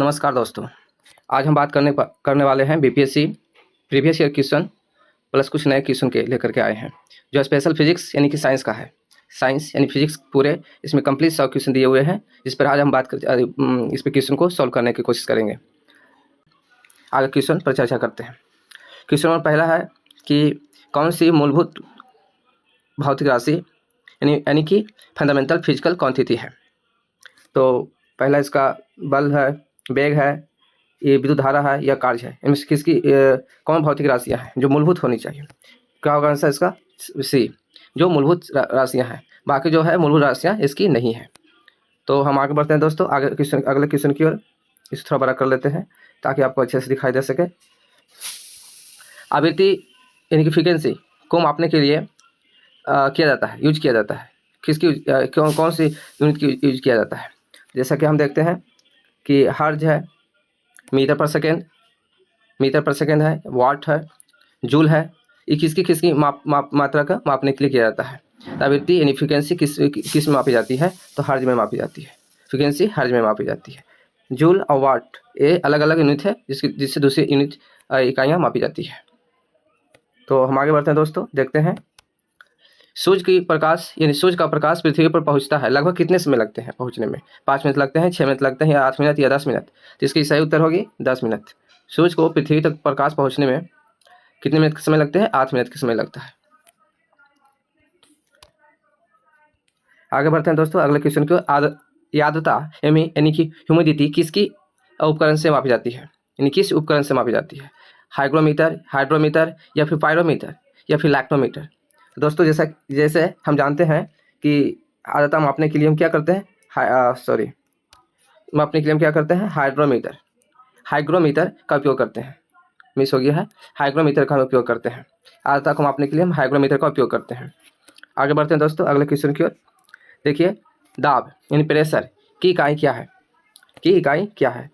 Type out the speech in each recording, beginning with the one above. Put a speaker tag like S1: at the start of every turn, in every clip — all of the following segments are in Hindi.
S1: नमस्कार दोस्तों। आज हम बात करने वाले हैं BPSC previous year question plus कुछ नए क्वेश्चन के लेकर के आए हैं जो स्पेशल फिजिक्स यानी कि साइंस का है। साइंस यानी फिजिक्स पूरे इसमें कंप्लीट 100 क्वेश्चन दिए हुए हैं, जिस पर आज हम इस पर क्वेश्चन को सॉल्व करने की कोशिश करेंगे। आगे क्वेश्चन पर चर्चा करते हैं। क्वेश्चन नंबर पहला है कि कौन सी मूलभूत भौतिक राशि यानी कि फंडामेंटल फिजिकल क्वांटिटी है। तो पहला इसका बल है, वेग है, ये विद्युत धारा है या कार्य है। इनमें से किसकी कौन भौतिक राशियां हैं जो मूलभूत होनी चाहिए। क्या होगा आंसर इसका? सी, जो मूलभूत राशियां हैं। बाकी जो है मूलभूत राशियां इसकी नहीं है। तो हम आगे बढ़ते हैं दोस्तों, अगले क्वेश्चन की ओर। इसे थोड़ा बड़ा कर लेते हैं ताकि आपको अच्छे से दिखाई दे सके। आवृत्ति यानी कि फ्रीक्वेंसी को मापने के लिए यूज किया जाता है। किसकी कौन सी यूनिट की यूज किया जाता है। जैसा कि हम देखते हैं कि हर्ज है, मीटर पर सेकेंड है, वाट है, जूल है। ये किसकी मात्रा का मापने के लिए किया जाता है। आवृत्ति यानी फ्रीक्वेंसी किस में मापी जाती है, तो हर्ज में मापी जाती है। फ्रीक्वेंसी हर्ज में मापी जाती है। जूल और वाट ये अलग अलग यूनिट है जिससे दूसरी यूनिट इकाइयाँ मापी जाती है। तो हम आगे बढ़ते हैं दोस्तों, देखते हैं सूर्य का प्रकाश पृथ्वी पर पहुंचता है लगभग कितने समय लगते हैं पहुंचने में। 5 मिनट लगते हैं, 6 मिनट लगते हैं, या 8 मिनट या 10 मिनट। तो इसकी सही उत्तर होगी 10 मिनट। सूर्य को पृथ्वी तक प्रकाश पहुंचने में कितने मिनट का समय लगते हैं? 8 मिनट का समय लगता है। आगे बढ़ते हैं दोस्तों, अगले क्वेश्चन की आर्द्रता यानी कि ह्यूमिडिटी किसकी उपकरण से मापी जाती है, यानी किस उपकरण से मापी जाती है। हाइग्रोमीटर या फिर पायरोमीटर या फिर लैक्टोमीटर। दोस्तों जैसे हम जानते हैं कि आर्द्रता मापने के लिए हम क्या करते हैं, हाइग्रोमीटर का उपयोग करते हैं। मिस हो गया है, हाइग्रोमीटर का उपयोग करते हैं। आर्द्रता को मापने के लिए हम हाइग्रोमीटर का उपयोग करते हैं। आगे बढ़ते हैं दोस्तों, अगले क्वेश्चन की ओर। देखिए, दाब यानी प्रेशर की इकाई क्या है।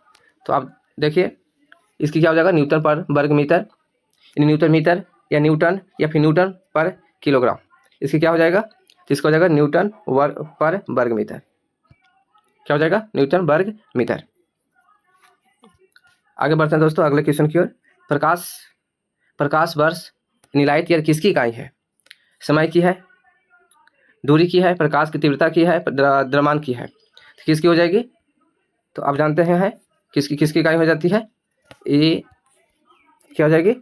S1: तो आप देखिए, इसकी क्या हो जाएगा? न्यूटन पर वर्ग मीटर, यानी न्यूटन मीटर या फिर न्यूटन पर किलोग्राम। इसकी क्या हो जाएगा? तो इसका हो जाएगा न्यूटन पर वर्ग मीटर। क्या हो जाएगा? न्यूटन वर्ग मीटर। आगे बढ़ते हैं दोस्तों, अगले क्वेश्चन की ओर। प्रकाश वर्ष यानी लाइट ईयर किसकी इकाई है? समय की है, दूरी की है, प्रकाश की तीव्रता की है, द्रव्यमान की है। तो किसकी हो जाएगी? तो आप जानते हैं किसकी इकाई हो जाती है। ये क्या हो जाएगी?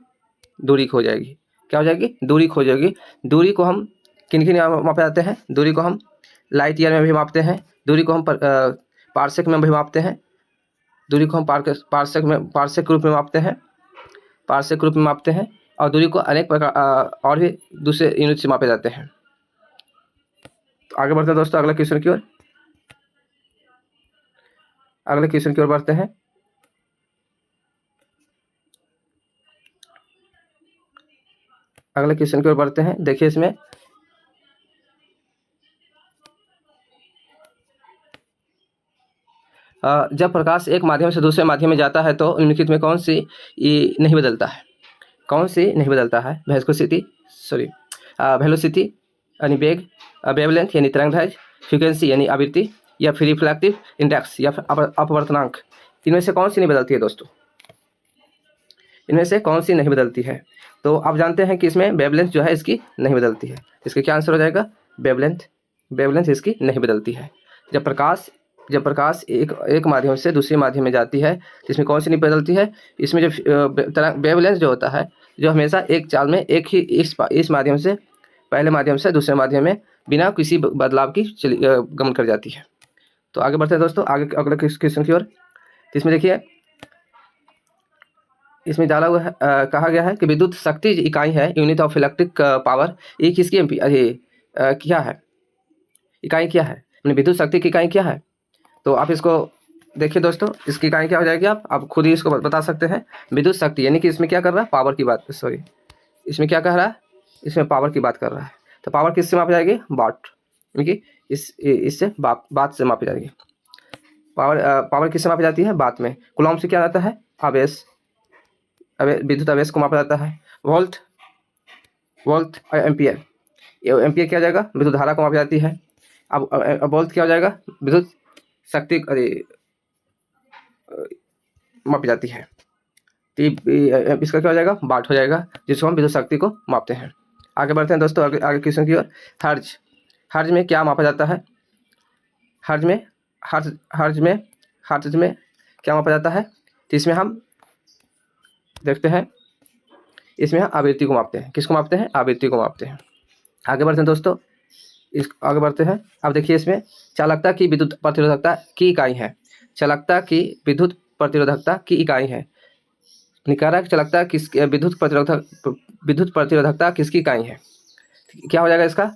S1: दूरी खो जाएगी। क्या हो जाएगी? दूरी खो जाएगी। दूरी को हम किन मापे जाते हैं? दूरी को हम लाइट ईयर में भी मापते हैं, दूरी को हम पार्सेक में भी मापते हैं, दूरी को हम पार्सेक रूप में मापते हैं, और दूरी को अनेक प्रकार और भी दूसरे यूनिट से मापे जाते हैं। तो आगे बढ़ते हैं दोस्तों, अगले क्वेश्चन की ओर बढ़ते हैं। देखिए, इसमें जब प्रकाश एक माध्यम से दूसरे माध्यम में जाता है तो निम्नलिखित में कौन सी नहीं बदलता है। वेलोसिटी यानी वेग, वेवलेंथ यानी तरंगदैर्घ्य, फ्रीक्वेंसी यानी आवृत्ति, या फिर रिफ्लेक्टिव इंडेक्स या फिर अपवर्तनांक। इनमें से कौन सी नहीं बदलती है दोस्तों? इनमें से कौन सी नहीं बदलती है? तो आप जानते हैं कि इसमें वेवलेंथ जो है इसकी नहीं बदलती है। इसका क्या आंसर हो जाएगा? वेवलेंथ इसकी नहीं बदलती है। जब प्रकाश एक माध्यम से दूसरे माध्यम में जाती है, इसमें कौन सी नहीं बदलती है? इसमें जो वेवलेंथ जो होता है, जो हमेशा एक चाल में एक ही इस माध्यम से पहले माध्यम से दूसरे माध्यम में बिना किसी बदलाव की गमन कर जाती है। तो आगे बढ़ते हैं दोस्तों, अगले क्वेश्चन की ओर। इसमें देखिए, इसमें डाला हुआ है, कहा गया है कि विद्युत शक्ति इकाई है यूनिट ऑफ इलेक्ट्रिक पावर। ये किसकी क्या है? इकाई क्या है? विद्युत शक्ति की इकाई क्या है? तो आप इसको देखिए दोस्तों, इसकी इकाई क्या हो जाएगी? आप खुद ही इसको बता सकते हैं। विद्युत शक्ति यानी कि इसमें क्या कर रहा है? पावर की बात, इसमें क्या कह रहा है? इसमें पावर की बात कर रहा है। तो पावर किससे मापी जाएगी? वाट, यानी कि इससे बात से मापी जाएगी। पावर किससे मापी जाती है? बात में। कूलॉम से क्या आता है? आवेश, विद्युत आवेश को मापा जाता है। वोल्ट और एम्पियर, एम्पियर क्या हो जाएगा? विद्युत धारा को मापी जाती है। अब वोल्ट क्या हो जाएगा? विद्युत शक्ति, मापी जाती है। तो इसका क्या हो जाएगा, वाट हो जाएगा, जिसको हम विद्युत शक्ति को मापते हैं। आगे बढ़ते हैं दोस्तों, आगे क्वेश्चन की ओर। हर्ज, हर्ज में क्या मापा जाता है? हर्ज में क्या मापा जाता है? तो इसमें हम देखते हैं, इसमें हम आवृत्ति को मापते हैं। किसको मापते हैं? आवृत्ति को मापते हैं। आगे बढ़ते हैं दोस्तों, आगे बढ़ते हैं। अब देखिए, इसमें चालकता की विद्युत प्रतिरोधकता की इकाई है। चालकता की विद्युत प्रतिरोधकता की इकाई है। निकारक चालकता किस विद्युत प्रतिरोधकता किसकी इकाई है? क्या हो जाएगा इसका?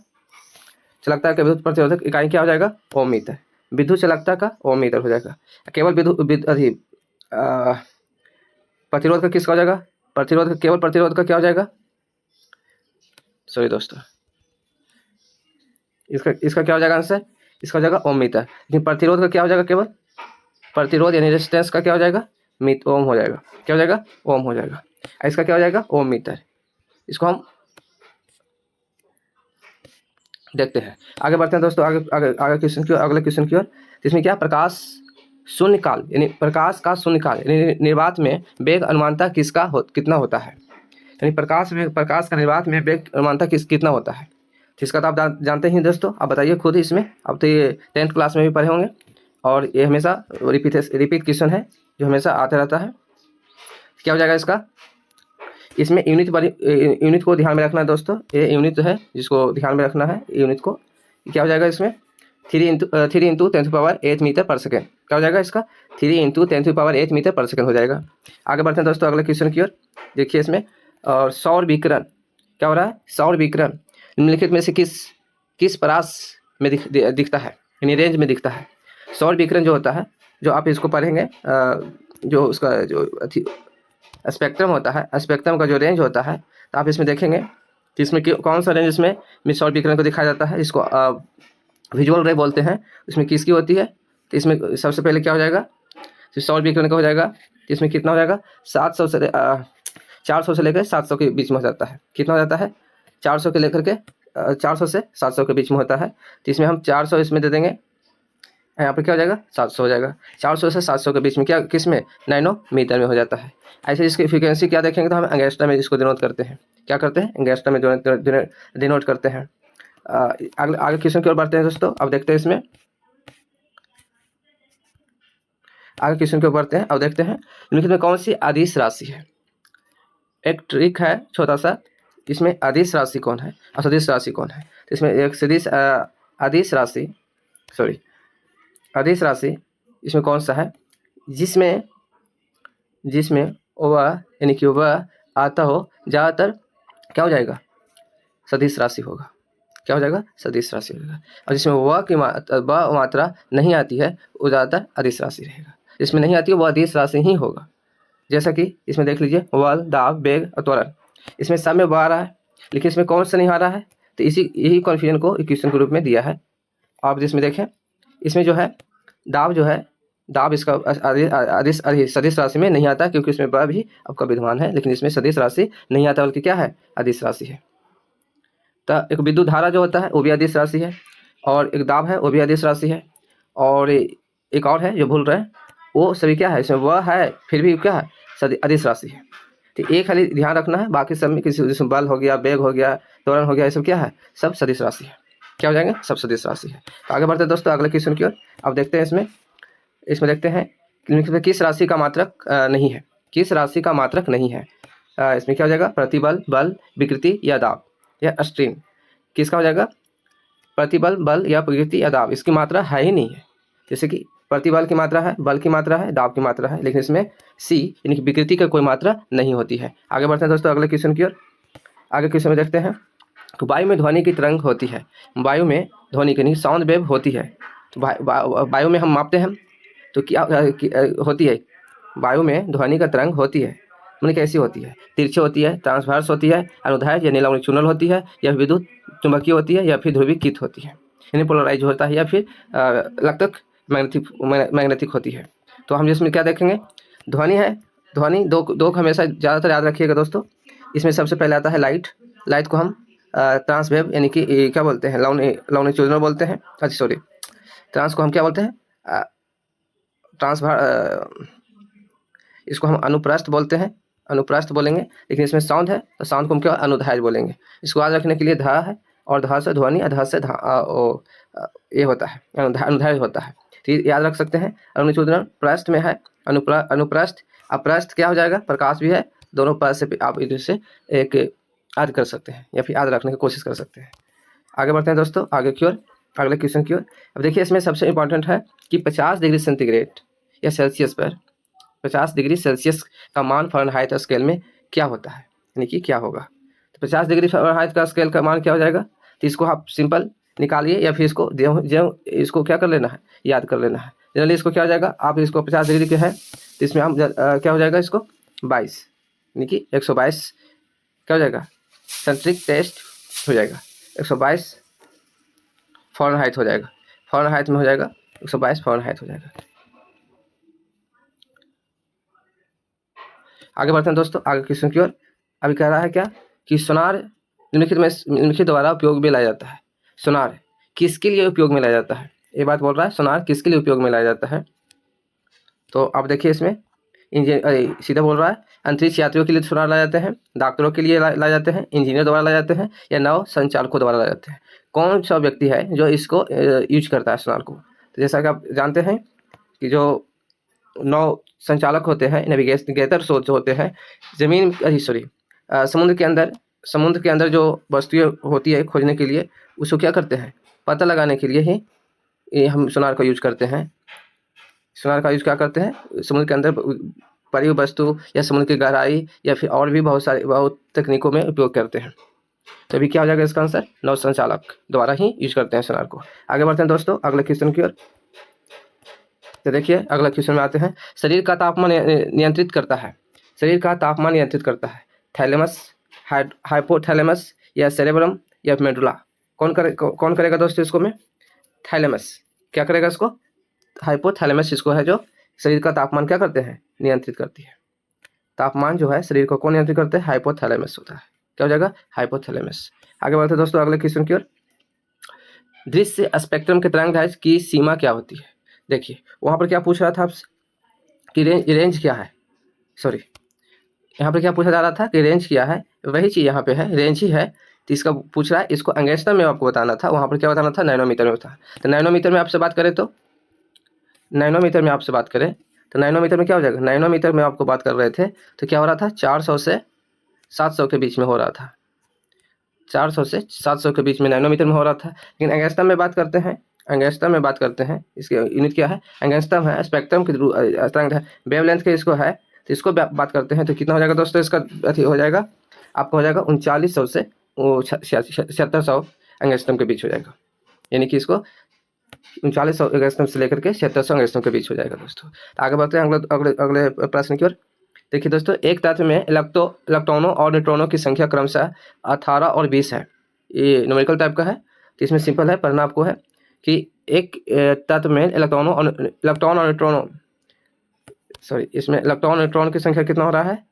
S1: चालकता का विद्युत प्रतिरोधक इकाई क्या हो जाएगा? ओम मीटर। विद्युत चालकता का ओम मीटर हो जाएगा। केवल प्रतिरोध का किसका हो जाएगा? केवल प्रतिरोध का क्या हो जाएगा? सॉरी दोस्तों, इसका क्या हो जाएगा आंसर? इसका हो जाएगा ओम मीटर। लेकिन प्रतिरोध का क्या हो जाएगा? केवल प्रतिरोध यानी रेजिस्टेंस का क्या हो जाएगा? ओम हो जाएगा। क्या हो जाएगा? ओम हो जाएगा। इसका क्या हो जाएगा? ओम मीटर। इसको हम देखते हैं। आगे बढ़ते हैं दोस्तों, अगले क्वेश्चन की ओर। इसमें क्या? प्रकाश शून्यकाल यानी प्रकाश का शून्यकाल यानी निर्वात में वेग अनुमानता कितना होता है? यानी प्रकाश का निर्वात में वेग अनुमानता कितना होता है? इसका तो आप जानते ही दोस्तों, आप बताइए खुद ही इसमें। अब तो ये 10th क्लास में भी पढ़े होंगे और ये हमेशा रिपीट क्वेश्चन है जो हमेशा आता रहता है। क्या हो जाएगा इसका? इसमें यूनिट को ध्यान में रखना है दोस्तों। ये यूनिट जो है जिसको ध्यान में रखना है, यूनिट को क्या हो जाएगा इसमें? 3 इंटू 10⁸ मीटर पर सेकेंड। क्या हो जाएगा इसका? 3 इंटू 10⁸ मीटर पर सेकेंड हो जाएगा। आगे बढ़ते हैं दोस्तों अगले क्वेश्चन की ओर। देखिए इसमें और सौर विकिरण क्या हो रहा है? सौर विकिरण निम्नलिखित में से किस परास में दिखता है, यानी रेंज में दिखता है? सौर विकिरण जो होता है, जो आप इसको पढ़ेंगे, जो उसका जो स्पेक्ट्रम होता है, स्पेक्ट्रम का जो रेंज होता है, तो आप इसमें देखेंगे कि इसमें कौन सा रेंज इसमें सौर विकिरण को दिखाया जाता है। इसको विजुअल रे बोलते हैं। इसमें किसकी होती है? तो इसमें सबसे पहले क्या हो जाएगा? तो सौर विकिरण का हो जाएगा। तो इसमें कितना हो जाएगा? 400 से लेकर 700 के बीच में हो जाता है। कितना हो जाता है? 400 के लेकर के 400 से 700 के बीच में होता है। तो इसमें हम 400 इसमें दे देंगे, यहाँ पर क्या हो जाएगा? 700 हो जाएगा। 400 से 700 के बीच में क्या, किस में? नैनोमीटर में हो जाता है। ऐसे इसकी फ्रीक्वेंसी क्या देखेंगे तो हम एंगस्ट्रम में इसको डिनोट करते हैं। क्या करते हैं? एंगस्ट्रम में डिनोट करते हैं। आगे क्वेश्चन की ओर बढ़ते हैं दोस्तों। अब देखते हैं इसमें, आगे क्वेश्चन की ओर बढ़ते हैं। अब देखते हैं निम्नलिखित में कौन सी अदिश राशि है? एक ट्रिक है छोटा सा, इसमें अदिश राशि कौन है और सदिश राशि कौन है? तो इसमें एक अदिश राशि इसमें कौन सा है? जिसमें वह यानी कि वह आता हो, ज़्यादातर क्या हो जाएगा? सदिश राशि होगा। क्या हो जाएगा? सदिश राशि होगा। और जिसमें वह की मात्रा नहीं आती है वो ज़्यादातर अदिश राशि रहेगा। जिसमें नहीं आती है वो अदिश राशि ही होगा। जैसा कि इसमें देख लीजिए, बल, दाब, वेग और त्वरण, इसमें सब में आ रहा है, लेकिन इसमें कौन सा नहीं आ रहा है? तो यही कन्फ्यूजन को इक्वेशन के रूप में दिया है। आप जिसमें देखें, इसमें जो है दाब इसका सदिश राशि में नहीं आता, क्योंकि इसमें ब भी आपका विद्यमान है, लेकिन इसमें सदिश राशि नहीं आता, बल्कि क्या है? अदिश राशि है। तो एक विद्युत धारा जो होता है वो भी अदिश राशि है, और एक दाब है वो भी अदिश राशि है, और एक और है जो भूल रहे हैं, वो सभी क्या है? इसमें वह है फिर भी क्या है? अदिश राशि है। तो एक खाली ध्यान रखना है, बाकी सब में किसी जिसमें बल हो गया, वेग हो गया, त्वरण हो गया, ये सब क्या है? सब सदिश राशि है। क्या हो जाएंगे? सब सदिश राशि है। तो आगे बढ़ते हैं दोस्तों अगले क्वेश्चन की ओर। अब देखते हैं इसमें देखते हैं किस राशि का मात्रक नहीं है? किस राशि का मात्रक नहीं है? इसमें क्या हो जाएगा? प्रतिबल, बल, विकृति या दाब या स्ट्रीम। किसका हो जाएगा? प्रतिबल, बल या विकृति या दाब, इसकी मात्रा है ही नहीं है। जैसे कि प्रतिबल की मात्रा है, बल की मात्रा है, दाब की मात्रा है, लेकिन इसमें सी यानी कि विकृति का कोई मात्रा नहीं होती है। आगे बढ़ते हैं दोस्तों अगले क्वेश्चन की ओर। आगे क्वेश्चन में देखते हैं, तो वायु में ध्वनि की तरंग होती है। वायु में ध्वनि की साउंड वेव होती है। तो वायु में हम मापते हैं तो क्या होती है? वायु में ध्वनि का तरंग होती है, मतलब कैसी होती है? तिरछी होती है, ट्रांसवर्स होती है, अनुदैर्ध्य या नीलावृत्त होती है, या विद्युत चुंबकीय होती है, या फिर ध्रुवीकृत होती है, यानी पोलराइज होता है, या फिर लगतक मैग्नेटिक होती है। तो हम इसमें क्या देखेंगे? ध्वनि है, ध्वनि दो हमेशा ज़्यादातर याद रखिएगा दोस्तों। इसमें सबसे पहले आता है लाइट को हम ट्रांसवेव यानी कि क्या बोलते हैं? लॉन्गिट्यूडिनल बोलते हैं। अच्छा सॉरी, ट्रांस को हम क्या बोलते हैं? इसको हम अनुप्रस्थ बोलते हैं, अनुप्रस्थ बोलेंगे, लेकिन इसमें साउंड है तो साउंड को हम क्या अनुधायज बोलेंगे। इसको याद रखने के लिए धा है और धा से ध्वनि, धा से ये होता है अनुधायज होता है, तो ये याद रख सकते हैं। अनुचूदन प्रस्थ में है, अनुप्रस्थ, अप्रस्थ क्या हो जाएगा, प्रकाश भी है, दोनों पद से आप इधर से एक याद कर सकते हैं या फिर याद रखने की कोशिश कर सकते हैं। आगे बढ़ते हैं दोस्तों, आगे की ओर, अगले क्वेश्चन की ओर। अब देखिए इसमें सबसे इंपॉर्टेंट है कि 50 डिग्री सेंटीग्रेड या सेल्सियस पर 50 डिग्री सेल्सियस का मान फ़ारेनहाइट स्केल में क्या होता है, यानी कि क्या होगा। तो 50 डिग्री फ़ारेनहाइट का स्केल का मान क्या हो जाएगा, तो इसको आप सिंपल निकालिए या फिर इसको इसको क्या कर लेना है, याद कर लेना है। जनरली इसको क्या हो जाएगा, आप इसको 50 डिग्री के है तो इसमें हम क्या हो जाएगा, इसको 22 यानी कि 122 क्या हो जाएगा, सेंट्रिक टेस्ट हो जाएगा, 122 फ़ारेनहाइट हो जाएगा, फ़ारेनहाइट में हो जाएगा 122 फ़ारेनहाइट हो जाएगा। आगे बढ़ते हैं दोस्तों, आगे क्वेश्चन की ओर। अभी कह रहा है क्या कि सोनार निम्नलिखित द्वारा उपयोग में लाया जाता है। सोनार किसके लिए उपयोग में लाया जाता है, ये बात बोल रहा है, सोनार किसके लिए उपयोग में लाया जाता है। तो अब देखिए इसमें सीधा बोल रहा है, अंतरिक्ष यात्रियों के लिए सोनार लाए जाते हैं, डॉक्टरों के लिए लाए जाते हैं, इंजीनियर द्वारा लाए जाते हैं, या नौ संचालकों द्वारा लाए जाते हैं। कौन सा व्यक्ति है जो इसको यूज करता है सोनार को। तो जैसा कि आप जानते हैं कि जो नौ संचालक होते हैं, नेविगेटर जो होते हैं, जमीन सॉरी समुद्र के अंदर जो वस्तुएं होती है खोजने के लिए, उसको क्या करते हैं, पता लगाने के लिए ही ये हम सोनार का यूज करते हैं। सोनार का यूज क्या करते हैं, समुद्र के अंदर पड़ी हुई वस्तु या समुद्र की गहराई या फिर और भी बहुत तकनीकों में उपयोग करते हैं। तो अभी क्या हो जाएगा इसका आंसर, नौ संचालक द्वारा ही यूज करते हैं सोनार को। आगे बढ़ते हैं दोस्तों अगले क्वेश्चन की ओर। तो देखिए अगला क्वेश्चन में आते हैं, शरीर का तापमान नियंत्रित करता है, शरीर का तापमान नियंत्रित करता है थैलेमस, हाइपोथैलेमस या सेरेब्रम या मेडुला। कौन करेगा दोस्तों इसको में, थैलेमस क्या करेगा इसको, हाइपोथैलेमस इसको है जो शरीर का तापमान क्या करते हैं, नियंत्रित करती है। तापमान जो है शरीर को कौन नियंत्रित करते हैं, हाइपोथैलेमस होता है, क्या हो जाएगा, हाइपोथैलेमस। आगे बढ़ते हैं दोस्तों अगले क्वेश्चन की ओर। दृश्य स्पेक्ट्रम के तरंगदैर्घ्य की सीमा क्या होती है। देखिए वहां पर क्या पूछ रहा था आपसे कि रेंज क्या है, सॉरी यहाँ पर क्या पूछा जा रहा था कि रेंज क्या है, वही चीज़ यहाँ पे है, रेंज ही है। तो इसका पूछ रहा है, इसको एंगस्ट्रम में आपको बताना था, वहाँ पर क्या बताना था, नैनोमीटर में था। तो नैनोमीटर में आपसे बात करें तो नैनोमीटर में आपसे बात करें तो नैनोमीटर में क्या हो जाएगा, नैनोमीटर में आपको बात कर रहे थे तो क्या हो रहा था, 400 से 700 के बीच में हो रहा था, 400 से 700 के बीच में नैनोमीटर में हो रहा था। लेकिन एंगस्ट्रम में बात करते हैं, एंगस्ट्रम में बात करते हैं, इसकी यूनिट क्या है, एंगस्ट्रम है, स्पेक्ट्रम की तरंग है, वेवलेंथ के इसको है, तो इसको बात करते हैं तो कितना हो जाएगा दोस्तों, इसका अथी हो जाएगा आपको हो जाएगा 3900 से 7600 एंगस्ट्रम के बीच हो जाएगा, यानी कि इसको 3900 एंगस्ट्रम से लेकर के 7600 एंगस्ट्रम के बीच हो जाएगा दोस्तों। तो आगे बढ़ते हैं अगले अगले प्रश्न की ओर। देखिए दोस्तों, एक तत्व में इलेक्ट्रॉनों और न्यूट्रॉनों की संख्या क्रमशः 18 और 20 है, ये न्यूमेरिकल टाइप का है। तो इसमें सिंपल है, पढ़ना आपको है कि एक तत्व में इलेक्ट्रॉन और न्यूट्रॉनों इसमें इलेक्ट्रॉन न्यूट्रॉन की संख्या कितना हो रहा है,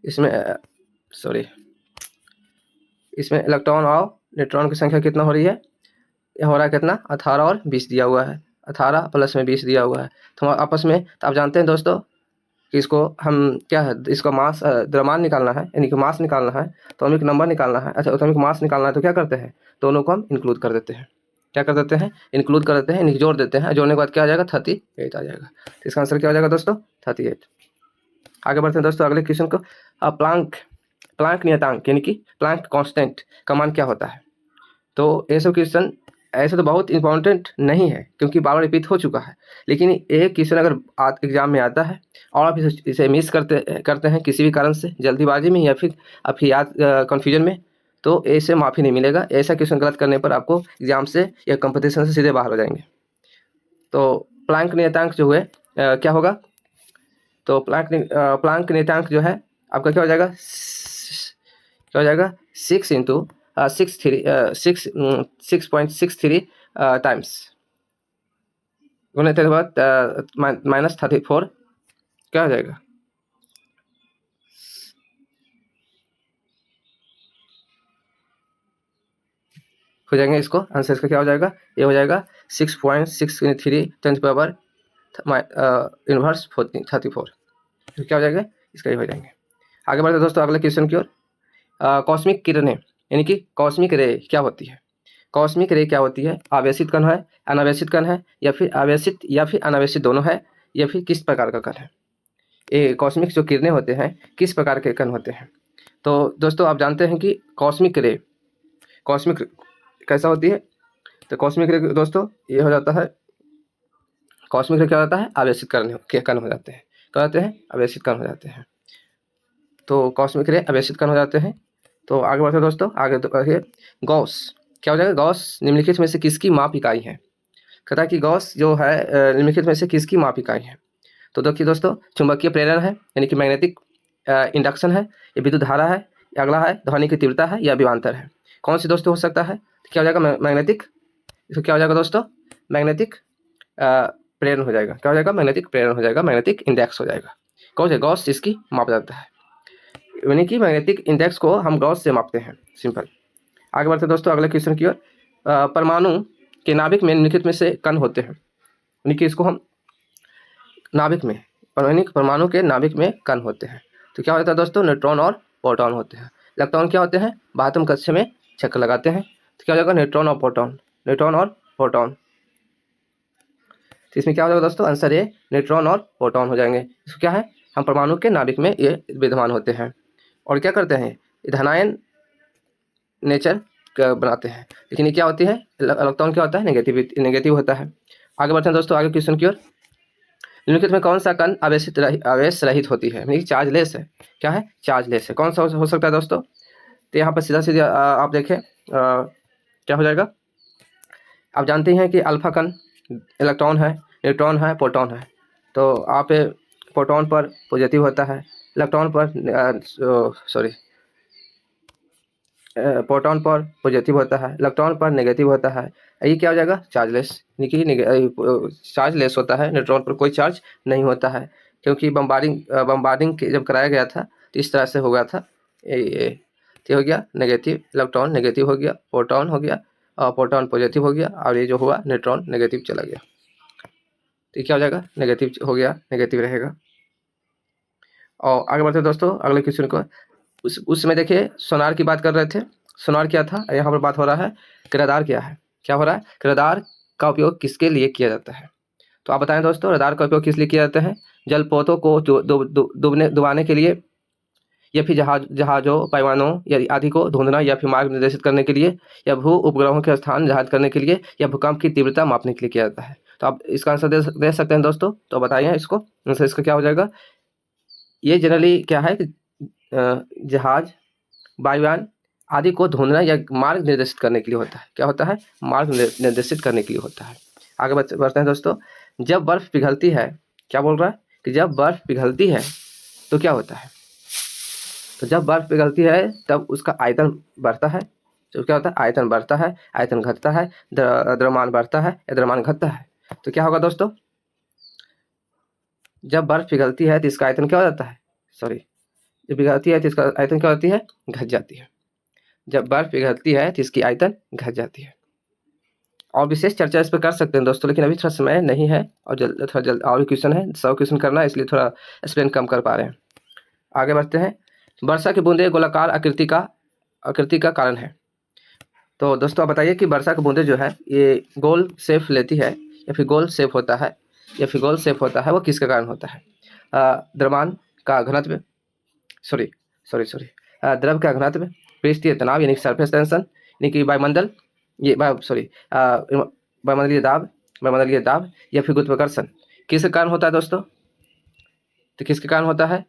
S1: इसमें इसमें इलेक्ट्रॉन और न्यूट्रॉन की संख्या कितना हो रही है, यह हो रहा है कितना, 18 और 20 दिया हुआ है, 18 प्लस में 20 दिया हुआ है। तो आपस में, तो आप जानते हैं दोस्तों कि इसको हम क्या है, इसका मास द्रव्यमान निकालना है, यानी कि मास निकालना है, एटॉमिक नंबर निकालना है, अच्छा एटॉमिक मास निकालना है, तो क्या करते हैं, दोनों को हम इंक्लूड कर देते हैं, क्या कर देते हैं, इंक्लूड कर देते हैं, यानी जोड़ देते हैं, जोड़ने के बाद क्या आ जाएगा, 38 आ जाएगा। तो इसका आंसर क्या हो जाएगा दोस्तों, 38। आगे बढ़ते हैं दोस्तों अगले क्वेश्चन को। प्लांक नियतांक यानी कि प्लांक कांस्टेंट का मान क्या होता है। तो ये सब क्वेश्चन ऐसे तो बहुत इंपॉर्टेंट नहीं है क्योंकि बार बार रिपीट हो चुका है, लेकिन एक क्वेश्चन अगर एग्जाम में आता है और आप इसे मिस करते हैं किसी भी कारण से, जल्दीबाजी में या फिर आपकी याद कन्फ्यूजन में, तो ऐसे माफ़ी नहीं मिलेगा। ऐसा क्वेश्चन गलत करने पर आपको एग्जाम से या कंपटीशन से सीधे बाहर हो जाएंगे। तो प्लांक नियतांक जो है क्या होगा, तो प्लांक नियतांक जो है आपका क्या हो जाएगा, 6.63 टाइम्स गुने के बाद -34 क्या हो जाएगा, हो जाएंगे। इसको आंसर इसका क्या हो जाएगा, ये हो जाएगा 6.63 10 पावर इनवर्स 34। तो क्या हो जाएगा, इसका ही हो जाएंगे। आगे बढ़ते दोस्तों अगले क्वेश्चन की ओर। कॉस्मिक किरणें यानी कि कॉस्मिक रे क्या होती है? कॉस्मिक रे क्या होती है? आवेशित कण है, अनावेशित कण है, या फिर आवेशित या फिर अनावेशित दोनों है, या फिर किस प्रकार का कण है? ये कॉस्मिक जो किरणें होते हैं किस प्रकार के कण होते हैं? तो दोस्तों आप जानते हैं कि कॉस्मिक रे कैसा होती है? तो कॉस्मिक रे दोस्तों ये हो जाता है, कॉस्मिक रे क्या होता है? आवेशित कण के कण हो जाते हैं। क्या होते हैं? आवेशित कण हो जाते हैं। तो कॉस्मिक रे आवेशित कण हो जाते हैं। तो आगे बढ़ते दोस्तों, आगे बढ़िए। गॉस क्या हो जाएगा? गॉस निम्नलिखित में से किसकी माप इकाई है? कहता है कि गॉस जो है निम्नलिखित में से किसकी माप इकाई है? तो देखिए दोस्तों, चुंबकीय प्रेरण है यानी कि मैग्नेटिक इंडक्शन है, या विद्युत धारा है, या अगला है ध्वनि की तीव्रता है, या विभवांतर है। कौन सी दोस्तों हो सकता है? तो क्या हो जाएगा? मैग्नेटिक। इसको क्या हो जाएगा दोस्तों? मैग्नेटिक प्रेरण हो जाएगा। क्या हो जाएगा? मैग्नेटिक प्रेरण हो जाएगा, मैग्नेटिक इंडेक्स हो जाएगा। कौन से? गॉस इसकी माप जाता है, यानी कि मैग्नेटिक इंडेक्स को हम गॉस से मापते हैं। सिंपल। आगे बढ़ते दोस्तों अगले क्वेश्चन की ओर। परमाणु के नाभिक में निम्नलिखित में से कण होते हैं, यानी कि इसको हम नाभिक में, परमाणु के नाभिक में कण होते हैं। तो क्या होता है दोस्तों? न्यूट्रॉन और प्रोटॉन होते हैं। इलेक्ट्रॉन क्या होते हैं? 12वें कक्षा में चक्कर लगाते हैं। तो क्या हो जाएगा? न्यूट्रॉन और प्रोटॉन, न्यूट्रॉन और प्रोटॉन। तो इसमें क्या हो जाएगा दोस्तों? आंसर ए न्यूट्रॉन और प्रोटॉन हो जाएंगे। इसको क्या है? हम परमाणु के नाभिक में ये विद्यमान होते हैं और क्या करते हैं? धनायन नेचर बनाते हैं। लेकिन ये क्या होती है? इलेक्ट्रॉन क्या होता है? नेगेटिव होता है। आगे बढ़ते हैं दोस्तों आगे क्वेश्चन की ओर। निम्नलिखित में कौन सा कण आवेश रहित होती है, यानी चार्जलेस है? क्या है? चार्जलेस है। कौन सा हो सकता है दोस्तों? तो यहाँ पर सीधा आप देखें क्या हो जाएगा? आप जानते हैं कि अल्फा कण इलेक्ट्रॉन है, न्यूट्रॉन है, प्रोटॉन है। तो आप प्रोटॉन पर पॉजिटिव होता है, इलेक्ट्रॉन पर प्रोटॉन पर पॉजिटिव होता है, इलेक्ट्रॉन पर नेगेटिव होता है। ये क्या हो जाएगा? चार्जलेस, यानी कि चार्जलेस होता है। न्यूट्रॉन पर कोई चार्ज नहीं होता है, क्योंकि बम्बार्डिंग जब कराया गया था तो इस तरह से हो गया था। ये हो गया नेगेटिव, इलेक्ट्रॉन नेगेटिव हो गया, प्रोटॉन हो गया और प्रोटॉन पॉजिटिव हो गया, और ये जो हुआ न्यूट्रॉन नेगेटिव चला गया। तो ये क्या हो जाएगा? नेगेटिव हो गया, नेगेटिव रहेगा। और आगे बढ़ते दोस्तों अगले क्वेश्चन को। उस समय देखिए सोनार की बात कर रहे थे। सोनार क्या था? यहाँ पर बात हो रहा है कि रडार क्या है। क्या हो रहा है? कि रडार का उपयोग किसके लिए किया जाता है? तो आप बताएं दोस्तों, रडार का उपयोग किस लिए किया जाता है? जलपोतों को डुबाने के लिए, या फिर जहाजों, पैमानों या आदि को ढूंढना, या फिर मार्ग निर्देशित करने के लिए, या भू उपग्रहों के स्थान जांच करने के लिए, या भूकंप की तीव्रता मापने के लिए किया जाता है। तो आप इसका आंसर दे सकते हैं दोस्तों। तो बताइए इसको, आंसर इसका क्या हो जाएगा? ये जनरली क्या है कि जहाज, वायुयान आदि को ढूंढना या मार्ग निर्देशित करने के लिए होता है। क्या होता है? मार्ग निर्देशित करने के लिए होता है। आगे बढ़ते हैं दोस्तों। जब बर्फ पिघलती है, क्या बोल रहा है? कि जब बर्फ पिघलती है तो क्या होता है? तो जब बर्फ पिघलती है तब उसका आयतन बढ़ता है। तो क्या होता है? आयतन बढ़ता है, आयतन घटता है, द्रव्यमान बढ़ता है या द्रव्यमान घटता है। तो क्या होगा दोस्तों? जब बर्फ पिघलती है तो इसका आयतन क्या हो जाता है? जब पिघलती है तो इसका आयतन क्या होती है? घट जाती है। जब बर्फ पिघलती है तो इसकी आयतन घट जाती है। और विशेष चर्चा इस पर कर सकते हैं दोस्तों, लेकिन अभी थोड़ा समय नहीं है और थोड़ा जल्द और क्वेश्चन है, 100 क्वेश्चन करना है, इसलिए थोड़ा एक्सप्लेन कम कर पा रहे हैं। आगे बढ़ते हैं। वर्षा की बूंदें गोलाकार आकृति का कारण है। तो दोस्तों आप बताइए कि वर्षा की बूंदें जो है ये गोल शेप लेती है, या फिर गोल शेप होता है, वो किसके कारण होता है? द्रव्यमान का घनत्व, द्रव का घनत्व, पृष्ठीय तनाव यानी सरफेस टेंशन, यानी कि वायुमंडलीय दाब, या फिर गुरुत्वाकर्षण किसके कारण होता है दोस्तों? तो किसके कारण होता है?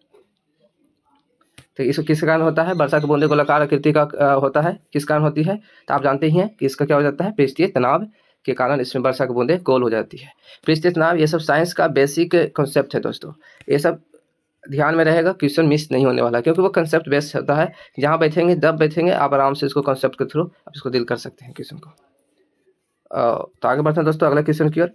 S1: तो इसको किसके कारण होता है? वर्षा की बूंदें गोलाकार आकृति का होता है। किस कारण होती है? तो आप जानते ही हैं कि इसका क्या हो जाता है? पृष्ठीय तनाव के कारण इसमें वर्षा की बूंदें गोल हो जाती है। पृष्ठीय तनाव ये सब साइंस का बेसिक कॉन्सेप्ट है दोस्तों। ये सब ध्यान में रहेगा, क्वेश्चन मिस नहीं होने वाला, क्योंकि वो कंसेप्ट बेस्ड होता है। जहाँ बैठेंगे जब बैठेंगे आप आराम से इसको कंसेप्ट के थ्रू आप इसको डील कर सकते हैं क्वेश्चन को। तो आगे बढ़ते हैं दोस्तों अगले क्वेश्चन की ओर।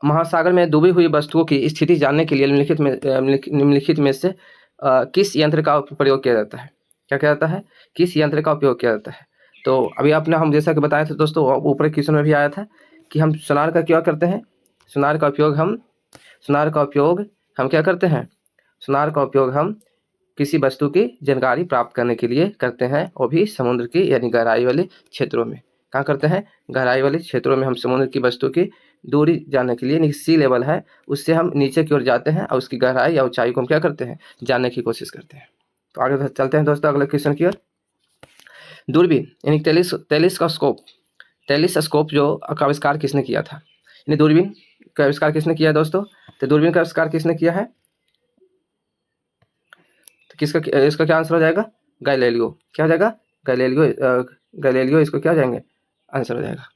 S1: महासागर में डूबी हुई वस्तुओं की स्थिति जानने के लिए निम्नलिखित में से किस यंत्र का प्रयोग किया जाता है? क्या किया जाता है? किस यंत्र का उपयोग किया जाता है? तो अभी आपने हम जैसा कि बताया था दोस्तों, ऊपर क्वेश्चन में भी आया था कि हम सोनार का क्या करते हैं? सोनार का उपयोग हम क्या करते हैं? सोनार का उपयोग हम किसी वस्तु की जानकारी प्राप्त करने के लिए करते हैं, वो भी समुद्र की यानी गहराई वाले क्षेत्रों में। कहाँ करते हैं? गहराई वाले क्षेत्रों में हम समुद्र की वस्तु की दूरी जानने के लिए, यानी सी लेवल है उससे हम नीचे की ओर जाते हैं और उसकी गहराई या ऊंचाई को हम क्या करते हैं? जानने की कोशिश करते हैं। तो आगे चलते हैं दोस्तों अगले क्वेश्चन की ओर। दूरबीन यानी टेलीस्कोप जो का आविष्कार किसने किया था? यानी दूरबीन का आविष्कार किसने किया है दोस्तों? तो दूरबीन का आविष्कार किसने किया है? तो इसका क्या आंसर हो जाएगा? गैलीलियो। क्या हो जाएगा? गैलीलियो इसको क्या हो जाएंगे? आंसर हो जाएगा।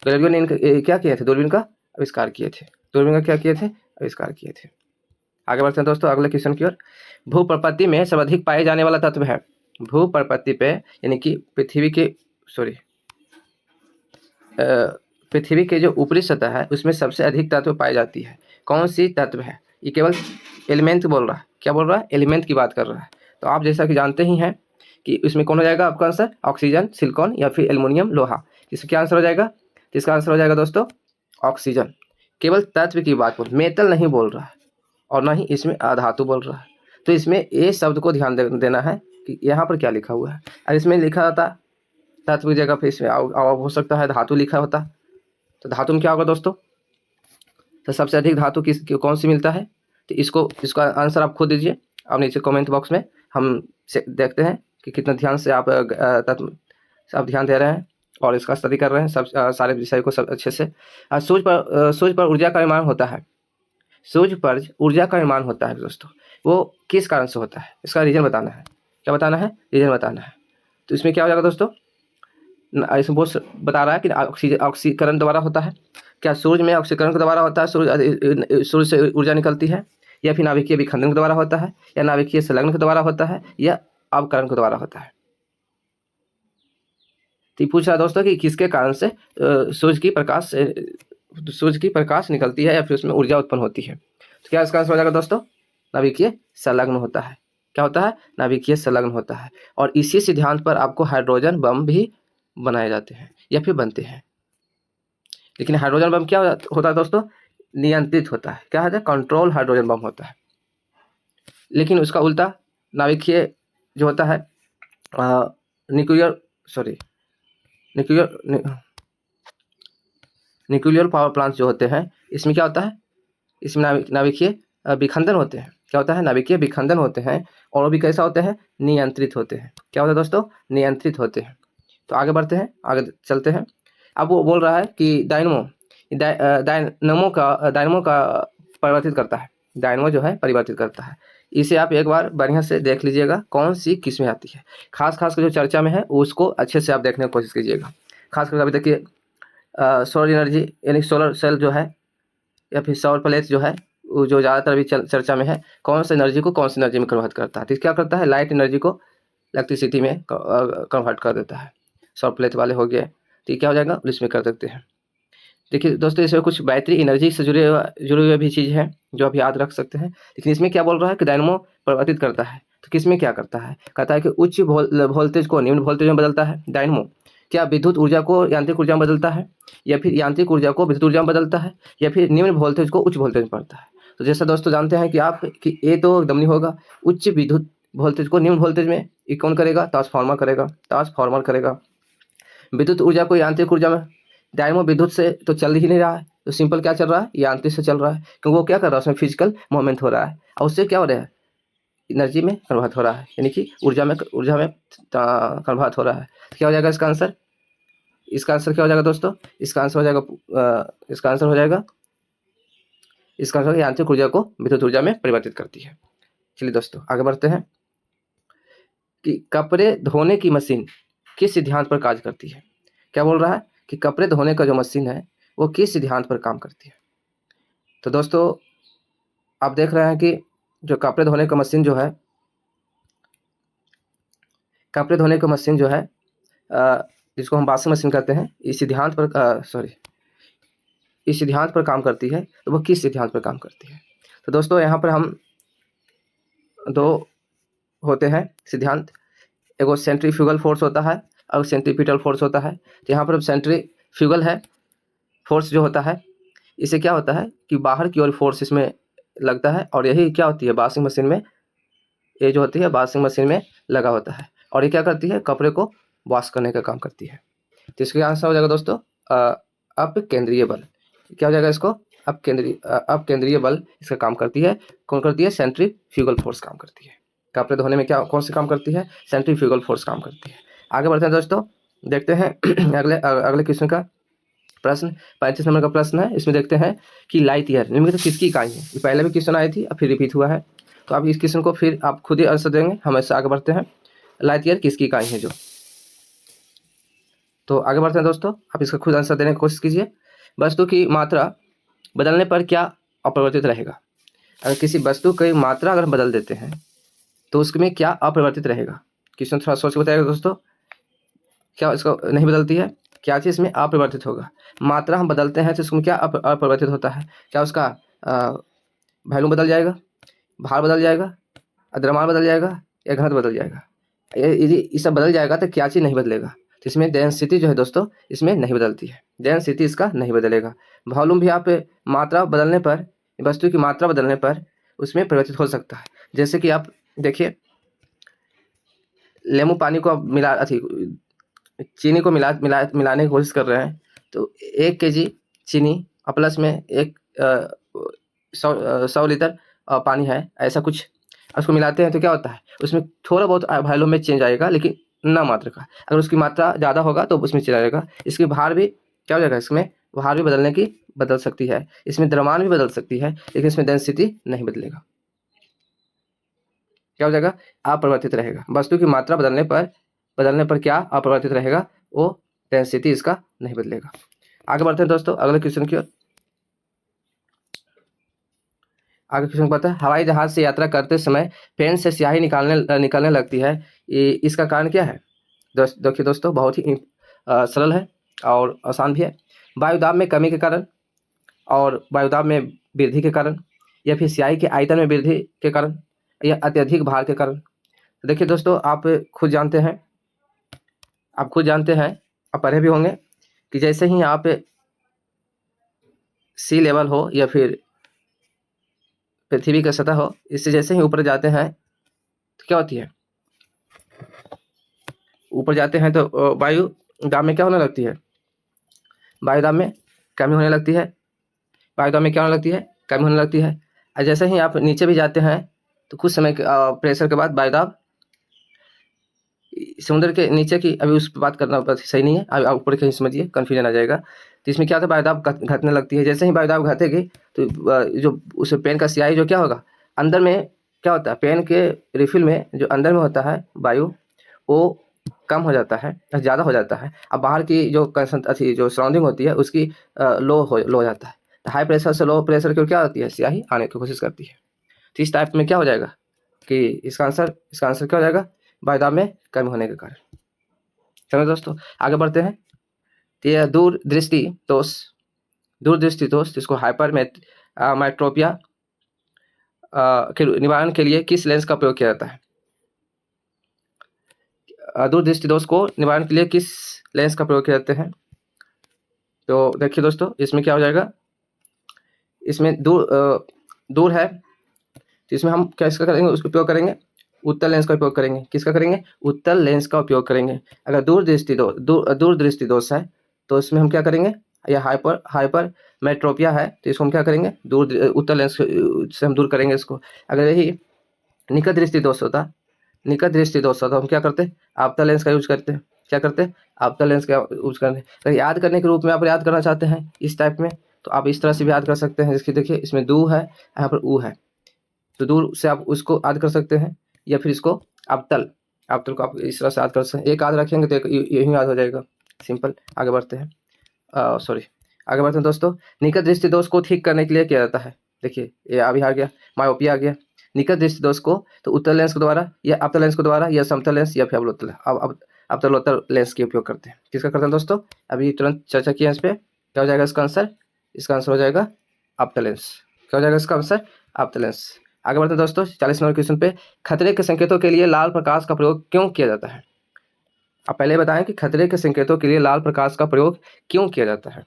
S1: गैलीलियो ने क्या किए थे? दूरबीन का आविष्कार किए थे। दूरबीन का क्या किए थे? आविष्कार किए थे। आगे बढ़ते हैं दोस्तों अगले क्वेश्चन की ओर। भूप्रपत्ति में सर्वाधिक पाए जाने वाला तत्व है। भूप्रपत्ति पे यानी कि पृथ्वी के जो ऊपरी सतह है उसमें सबसे अधिक तत्व पाई जाती है। कौन सी तत्व है? ये केवल एलिमेंट बोल रहा है। क्या बोल रहा है? एलिमेंट की बात कर रहा है। तो आप जैसा कि जानते ही हैं कि इसमें कौन हो जाएगा आपका आंसर? ऑक्सीजन, सिलिकॉन या फिर एल्युमिनियम, लोहा। इसका क्या आंसर हो जाएगा? तो इसका आंसर हो जाएगा दोस्तों ऑक्सीजन। केवल तत्व की बात बोल, मेटल नहीं बोल रहा है और ना ही इसमें अधातु बोल रहा है। तो इसमें ए शब्द को ध्यान देना है कि यहाँ पर क्या लिखा हुआ है। अगर इसमें लिखा होता तत्व की जगह पे इसमें हो सकता है धातु लिखा होता, तो धातु में क्या होगा दोस्तों? तो सबसे अधिक धातु कौन सी मिलता है? तो इसका आंसर आप खुद दीजिए और नीचे कमेंट बॉक्स में हम देखते हैं कि कितना ध्यान से आप ध्यान दे रहे हैं और इसका स्टडी कर रहे हैं सब सारे विषय को सब अच्छे से। सूर्य पर ऊर्जा का निर्माण होता है। सूर्य पर ऊर्जा का निर्माण होता है दोस्तों, वो किस कारण से होता है? इसका रीजन बताना है। क्या बताना है? रीजन बताना है। तो इसमें क्या हो जाएगा दोस्तों? इसमें बहुत बता रहा है कि ऑक्सीकरण द्वारा होता है। क्या सूर्य में ऑक्सीकरण के द्वारा होता है? सूर्य से ऊर्जा निकलती है, या फिर नाभिकीय विखंडन के द्वारा होता है, या नाभिकीय संलग्न के द्वारा होता है, या अवकरण के द्वारा होता है? तो पूछ रहा है दोस्तों कि किसके कारण से सूर्य की प्रकाश निकलती है या फिर उसमें ऊर्जा उत्पन्न होती है। तो क्या इसका आंसर हो जाएगा दोस्तों? नाभिकीय संलग्न होता है। क्या होता है? नाभिकीय संलग्न होता है। और इसी सिद्धांत पर आपको हाइड्रोजन बम भी बनाए जाते हैं या फिर बनते हैं। लेकिन हाइड्रोजन बम क्या होता है दोस्तों? नियंत्रित होता है। क्या होता है? कंट्रोल हाइड्रोजन बम होता है। लेकिन उसका उल्टा नाभिकीय जो होता है न्यूक्लियर पावर प्लांट जो होते हैं, इसमें क्या होता है? इसमें नाभिकीय विखंडन होते हैं। क्या होता है? नाभिकीय विखंडन होते हैं और वो भी कैसा होते हैं? नियंत्रित होते हैं। क्या होता है दोस्तों? नियंत्रित होते हैं। तो आगे बढ़ते हैं, आगे चलते हैं। अब वो बोल रहा है कि डायनमो का परिवर्तित करता है। डायनमो जो है परिवर्तित करता है। इसे आप एक बार बढ़िया से देख लीजिएगा कौन सी किस्में आती है। खास कर जो चर्चा में है उसको अच्छे से आप देखने की कोशिश कीजिएगा। खास कर अभी देखिए सोलर एनर्जी यानी सोलर सेल जो है या फिर सौर प्लेट जो है वो जो ज़्यादातर अभी चर्चा में है, कौन सी एनर्जी को कौन सी एनर्जी में कन्वर्ट करता है? तो क्या करता है? लाइट एनर्जी को इलेक्ट्रिसिटी में कन्वर्ट कर देता है। सौर प्लेट वाले हो गए, तो क्या हो जाएगा? इसमें कर देते हैं। देखिए दोस्तों इसमें कुछ बैटरी एनर्जी से जुड़े हुए भी चीज़ है जो आप याद रख सकते हैं। लेकिन इसमें क्या बोल रहा है कि डायनमो परिवर्तित करता है। तो किसमें क्या करता है? कहता है कि उच्च वोल्टेज को निम्न वोल्टेज में बदलता है डायनमो। क्या विद्युत ऊर्जा को यांत्रिक ऊर्जा में बदलता है, या फिर यांत्रिक ऊर्जा को विद्युत ऊर्जा में बदलता है, या फिर निम्न वोल्टेज को उच्च वोल्टेज में पड़ता है? तो जैसा दोस्तों जानते हैं कि आप कि ये तो एकदम नहीं होगा। उच्च विद्युत वोल्टेज को निम्न वोल्टेज में ये कौन करेगा? ट्रांसफार्मर करेगा। विद्युत ऊर्जा को यांत्रिक ऊर्जा में, डायनमो विद्युत से तो चल ही नहीं रहा है, तो सिंपल क्या चल रहा है? यांत्रिक से चल रहा है, क्योंकि वो क्या कर रहा है? उसमें फिजिकल मूवमेंट हो रहा है और उससे क्या हो रहा है? एनर्जी में कन्वर्ट हो रहा है, यानी कि ऊर्जा में कन्वर्ट हो रहा है। तो क्या हो जाएगा इसका आंसर? इसका आंसर क्या हो जाएगा दोस्तों? इसका आंसर हो जाएगा यांत्रिक ऊर्जा को विद्युत ऊर्जा में परिवर्तित करती है। चलिए दोस्तों आगे बढ़ते हैं कि कपड़े धोने की मशीन किस सिद्धांत पर कार्य करती है? क्या बोल रहा है कि कपड़े धोने का जो मशीन है वो किस सिद्धांत पर काम करती है? तो दोस्तों आप देख रहे हैं कि जो कपड़े धोने का मशीन जो है जिसको हम वॉशिंग मशीन कहते हैं, इस सिद्धांत पर काम करती है। तो वो किस सिद्धांत पर काम करती है? तो दोस्तों यहाँ पर हम दो होते हैं सिद्धांत, एगो सेंट्रीफ्यूगल फोर्स होता है और सेंट्रीपिटल फोर्स होता है। तो यहाँ पर सेंट्रीफ्यूगल है फोर्स जो होता है इससे क्या होता है कि बाहर की ओर फोर्स इसमें लगता है, और यही क्या होती है वॉशिंग मशीन में, ये जो होती है वॉशिंग मशीन में लगा होता है, और ये क्या करती है कपड़े को वॉश करने का काम करती है। तो इसका आंसर हो जाएगा दोस्तों अपकेंद्रीय बल। क्या हो जाएगा इसको, अपकेंद्रीय बल इसका काम करती है। कौन करती है, सेंट्रीफ्यूगल फोर्स काम करती है। कपड़े धोने में क्या कौन सी काम करती है, सेंट्रीफ्यूगल फोर्स काम करती है। आगे बढ़ते हैं दोस्तों, देखते हैं अगले क्वेश्चन का प्रश्न 35 नंबर का प्रश्न है। इसमें देखते हैं कि लाइट ईयर निम्नलिखित किसकी इकाई है। ये पहले भी क्वेश्चन आई थी, अब फिर रिपीट हुआ है, तो आप इस क्वेश्चन को फिर आप खुद ही आंसर देंगे। हम ऐसे आगे बढ़ते हैं, लाइट ईयर किसकी इकाई है जो, तो आगे बढ़ते हैं दोस्तों, आप इसका खुद आंसर देने की कोशिश कीजिए। वस्तु की मात्रा बदलने पर क्या अपरिवर्तित रहेगा। अगर किसी वस्तु की मात्रा अगर हम बदल देते हैं तो उसमें क्या अपरिवर्तित रहेगा। क्वेश्चन थोड़ा सोच के बताइएगा दोस्तों, क्या इसको नहीं बदलती है, क्या चीज़ इसमें अपरिवर्तित होगा। मात्रा हम बदलते हैं तो उसमें क्या अपरिवर्तित होता है, क्या उसका वैल्यूम बदल जाएगा, भार बदल जाएगा, द्रव्यमान बदल जाएगा, या घनत्व बदल जाएगा। ये सब बदल जाएगा तो क्या चीज़ नहीं बदलेगा, तो इसमें डेंसिटी जो है दोस्तों इसमें नहीं बदलती है, डेंसिटी इसका नहीं बदलेगा। वॉल्यूम भी आप मात्रा बदलने पर, वस्तु की मात्रा बदलने पर उसमें परिवर्तित हो सकता है। जैसे कि आप देखिए, लेमू पानी को आप चीनी को मिलाने की कोशिश कर रहे हैं, तो 1 kg चीनी प्लस में 100 लीटर पानी है, ऐसा कुछ उसको मिलाते हैं तो क्या होता है, उसमें थोड़ा बहुत वॉल्यूम में चेंज आएगा, लेकिन ना मात्रा का। अगर उसकी मात्रा ज़्यादा होगा तो उसमें चेंज आएगा। इसकी भार भी क्या हो जाएगा, इसमें भार भी बदल सकती है, इसमें द्रव्यमान भी बदल सकती है, लेकिन इसमें डेंसिटी नहीं बदलेगा। क्या हो जाएगा, अपरिवर्तित रहेगा। वस्तु की मात्रा बदलने पर क्या अपरिवर्तित रहेगा, वो डेंसिटी इसका नहीं बदलेगा। आगे बढ़ते हैं दोस्तों अगले क्वेश्चन की ओर। आगे क्वेश्चन पता है, हवाई जहाज से यात्रा करते समय पेन से स्याही निकलने लगती है, इसका कारण क्या है। देखिए दोस्तों, बहुत ही सरल है और आसान भी है। वायुदाब में कमी के कारण, और वायुदाब में वृद्धि के कारण, या फिर स्याही के आयतन में वृद्धि के कारण, या अत्यधिक भार के कारण। देखिए दोस्तों, आप खुद जानते हैं, आप पढ़े भी होंगे कि जैसे ही आप सी लेवल हो या फिर पृथ्वी का सतह हो, इससे जैसे ही ऊपर जाते हैं तो क्या होती है, ऊपर जाते हैं तो वायु दाब में क्या होने लगती है, वायुदाब में कमी होने लगती है। वायुदाब में क्या होने लगती है, कमी होने लगती है। और जैसे ही आप नीचे भी जाते हैं तो कुछ समय प्रेशर के बाद वायुदाब समुद्र के नीचे की, अभी उस पर बात करना सही नहीं है, अभी आप ऊपर कहीं समझिए, कन्फ्यूजन आ जाएगा। तो इसमें क्या होता है, वायुदाब घटने लगती है। जैसे ही वायुदाब घटेगी तो जो उस पेन का स्याही जो क्या होगा, अंदर में क्या होता है, पेन के रिफिल में जो अंदर में होता है वायु, वो कम हो जाता है, ज़्यादा हो जाता है। अब बाहर की जो जो सराउंडिंग होती है उसकी लो हो जाता है। तो हाई प्रेशर से लो प्रेशर की क्या होती है, स्याही आने की कोशिश करती है। तो इस टाइप में क्या हो जाएगा कि इसका आंसर क्या हो जाएगा, वायुदाब में कमी होने के कारण। चलो दोस्तों आगे बढ़ते हैं। तो यह दूरदृष्टि दोष जिसको हाइपरमेट्रोपिया के निवारण के लिए किस लेंस का प्रयोग किया जाता है। दूरदृष्टि दोष को निवारण के लिए किस लेंस का प्रयोग किया जाता है। तो देखिए दोस्तों, इसमें क्या हो जाएगा, इसमें दूर है तो इसमें हम क्या इसका करेंगे, उसका उपयोग करेंगे उत्तल लेंस का उपयोग करेंगे। किसका करेंगे, उत्तल लेंस का उपयोग करेंगे। अगर दूरदृष्टि दोष है तो इसमें हम क्या करेंगे, या हाइपर मेट्रोपिया है तो इसको हम क्या करेंगे, उत्तल लेंस से हम दूर करेंगे इसको। अगर यही निकट दृष्टि दोष होता हम क्या करते, आपतन लेंस का यूज करते हैं। क्या करते, आपतन लेंस का यूज करते हैं। अगर याद करने के रूप में आप याद करना चाहते हैं इस टाइप में, तो आप इस तरह से भी याद कर सकते हैं। जिसकी देखिए इसमें दू है, यहाँ पर ऊ है, तो दूर से आप उसको याद कर सकते हैं, या फिर इसको आपतल को आप इस तरह से याद कर सकते हैं। एक याद रखेंगे तो यही याद हो जाएगा, सिंपल। आगे बढ़ते हैं दोस्तों। निकट दृष्टि दोष को ठीक करने के लिए किया जाता है। देखिए ये अभी आ गया, मायोपिया आ गया। निकट दृष्टि दोष को तो उत्तल लेंस के द्वारा, या आपतल लेंस के द्वारा, या समतल लेंस, या फिर अवतलोत्तर लेंस के उपयोग करते हैं। किसका करते हैं दोस्तों, अभी तुरंत चर्चा किया इस पर। क्या हो जाएगा इसका आंसर, हो जाएगा आपतल लेंस। क्या हो जाएगा इसका आंसर, आपतल लेंस। आगे बढ़ते हैं दोस्तों 40 नंबर क्वेश्चन पे। खतरे के संकेतों के लिए लाल प्रकाश का प्रयोग क्यों किया जाता है। आप पहले बताएं कि खतरे के संकेतों के लिए लाल प्रकाश का प्रयोग क्यों किया जाता है।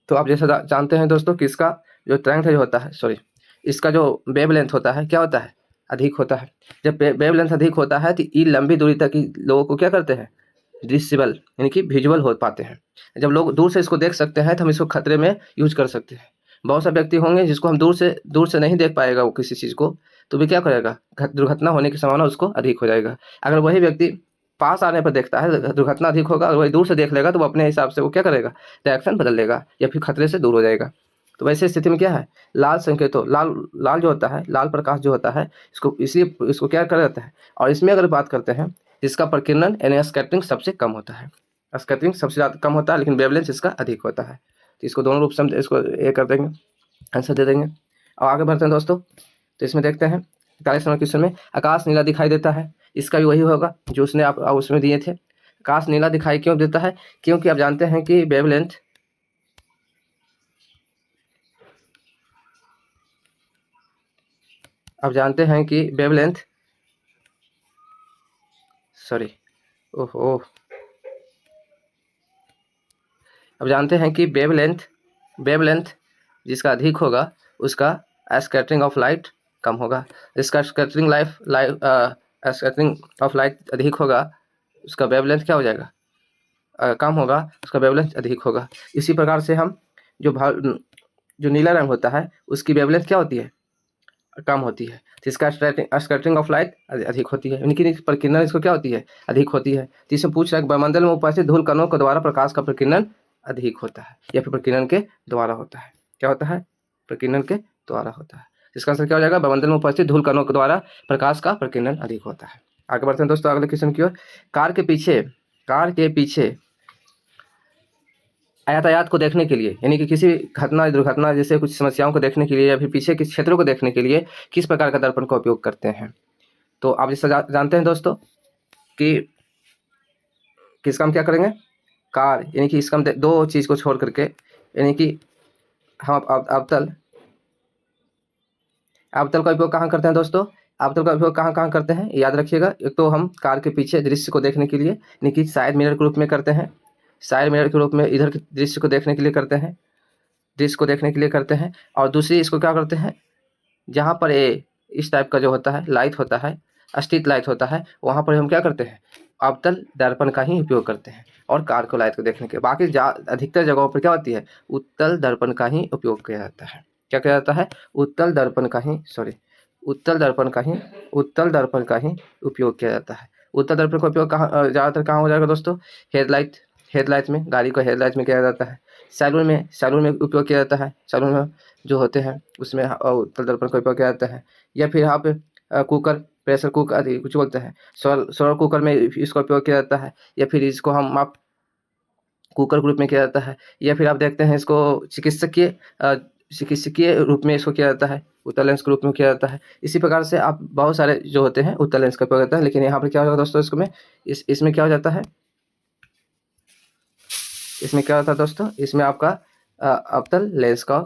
S1: तो आप जैसा जानते हैं दोस्तों कि इसका जो तरंग जो होता है, सॉरी, इसका जो वेव लेंथ होता है क्या होता है, अधिक होता है। जब वेव लेंथ अधिक होता है तो ये लंबी दूरी तक ही लोगों को क्या करते हैं, डिसेबल यानी कि विजुअल हो पाते हैं। जब लोग दूर से इसको देख सकते हैं तो हम इसको खतरे में यूज कर सकते हैं। बहुत से व्यक्ति होंगे जिसको हम दूर से नहीं देख पाएगा वो किसी चीज़ को, तो भी क्या करेगा, दुर्घटना होने की संभावना उसको अधिक हो जाएगा। अगर वही व्यक्ति पास आने पर देखता है दुर्घटना अधिक होगा, और वही दूर से देख लेगा तो वो अपने हिसाब से वो क्या करेगा, डायरेक्शन बदल लेगा या फिर खतरे से दूर हो जाएगा। तो वैसे स्थिति में क्या है, लाल संकेतों लाल जो होता है, लाल प्रकाश जो होता है, इसको इसलिए इसको क्या कर जाता है। और इसमें अगर बात करते हैं, इसका प्रकीर्णन यानी स्कैटरिंग सबसे कम होता है। स्कैटरिंग सबसे ज़्यादा कम होता है, लेकिन वेवलेंथ इसका अधिक होता है। तो इसको दोनों रूप से इसको ये कर देंगे, आंसर दे देंगे। और आगे बढ़ते हैं दोस्तों, तो इसमें देखते हैं 41 नंबर क्वेश्चन में आकाश नीला दिखाई देता है। इसका भी वही होगा जो उसने आप उसमें दिए थे। आकाश नीला दिखाई क्यों देता है, क्योंकि आप जानते हैं कि वेवलेंथ अब जानते हैं कि वेवलेंथ सॉरी ओहो अब जानते हैं कि वेवलेंथ जिसका अधिक होगा उसका स्कैटरिंग ऑफ लाइट कम होगा। इसका स्कैटरिंग ऑफ लाइट अधिक होगा, उसका वेवलेंथ क्या हो जाएगा, कम होगा, उसका वेवलेंथ अधिक होगा। इसी प्रकार से हम जो नीला रंग होता है उसकी वेवलेंथ क्या होती है, कम होती है। तो इसका स्कैटरिंग ऑफ लाइट अधिक होती है, इनकी प्रकीर्णन इसको क्या होती है, अधिक होती है। तो इसमें पूछ रहा है वायुमंडल में उपस्थित धूल कणों के द्वारा प्रकाश का प्रकीर्णन अधिक होता है या फिर प्रकीर्णन के द्वारा होता है। क्या होता है, प्रकीर्णन के द्वारा होता है। इसका आंसर क्या हो जाएगा, वायुमंडल में उपस्थित धूल कणों के द्वारा प्रकाश का प्रकीर्णन अधिक होता है। आगे बढ़ते हैं दोस्तों अगले क्वेश्चन की ओर। कार के पीछे यातायात को देखने के लिए, यानी कि किसी घटना दुर्घटना जैसे कुछ समस्याओं को देखने के लिए या फिर पीछे के क्षेत्रों को देखने के लिए किस प्रकार का दर्पण का उपयोग करते हैं। तो आप जैसा जानते हैं दोस्तों कि किसका हम क्या करेंगे, कार, यानी कि इसका हम दो चीज़ को छोड़ करके, यानी कि हम अवतल का उपयोग कहाँ करते हैं दोस्तों, अवतल का उपयोग कहाँ कहाँ करते हैं याद रखिएगा। एक तो हम कार के पीछे दृश्य को देखने के लिए, यानी कि साइड मिरर के रूप में करते हैं, साइड मिरर के रूप में इधर के दृश्य को देखने के लिए करते हैं, दृश्य को देखने के लिए करते हैं। और दूसरी इसको क्या करते हैं, जहाँ पर ये इस टाइप का जो होता है लाइट होता है, स्ट्रीट लाइट होता है, वहाँ पर हम क्या करते हैं, अवतल दर्पण का ही उपयोग करते हैं। और कार को लाइट को देखने के बाकी अधिकतर जगहों पर क्या होती है, उत्तल दर्पण का ही उपयोग किया जाता है। क्या किया जाता है, उत्तल दर्पण का ही उत्तल दर्पण का ही उपयोग किया जाता है। उत्तल दर्पण का उपयोग कहाँ ज़्यादातर कहाँ हो जाएगा दोस्तों, हेडलाइट में, गाड़ी को हेडलाइट में किया जाता है। सैलून में उपयोग किया जाता है, सैलून में जो होते हैं उसमें उत्तल दर्पण का उपयोग किया जाता है। या फिर आप कुकर, प्रेशर कुकर कुछ बोलते हैं, सोलर कुकर में इसका उपयोग किया जाता है। या फिर इसको आप कुकर के रूप में किया जाता है। या फिर आप देखते हैं इसको चिकित्सकीय रूप में इसको किया जाता है, उत्तल लेंस के रूप में किया जाता है। इसी प्रकार से आप बहुत सारे जो होते हैं उत्तल लेंस का उपयोग करते हैं। लेकिन यहाँ पर क्या होगा दोस्तों, इसमें क्या हो जाता है, इसमें क्या होता है दोस्तों, इसमें आपका अवतल लेंस का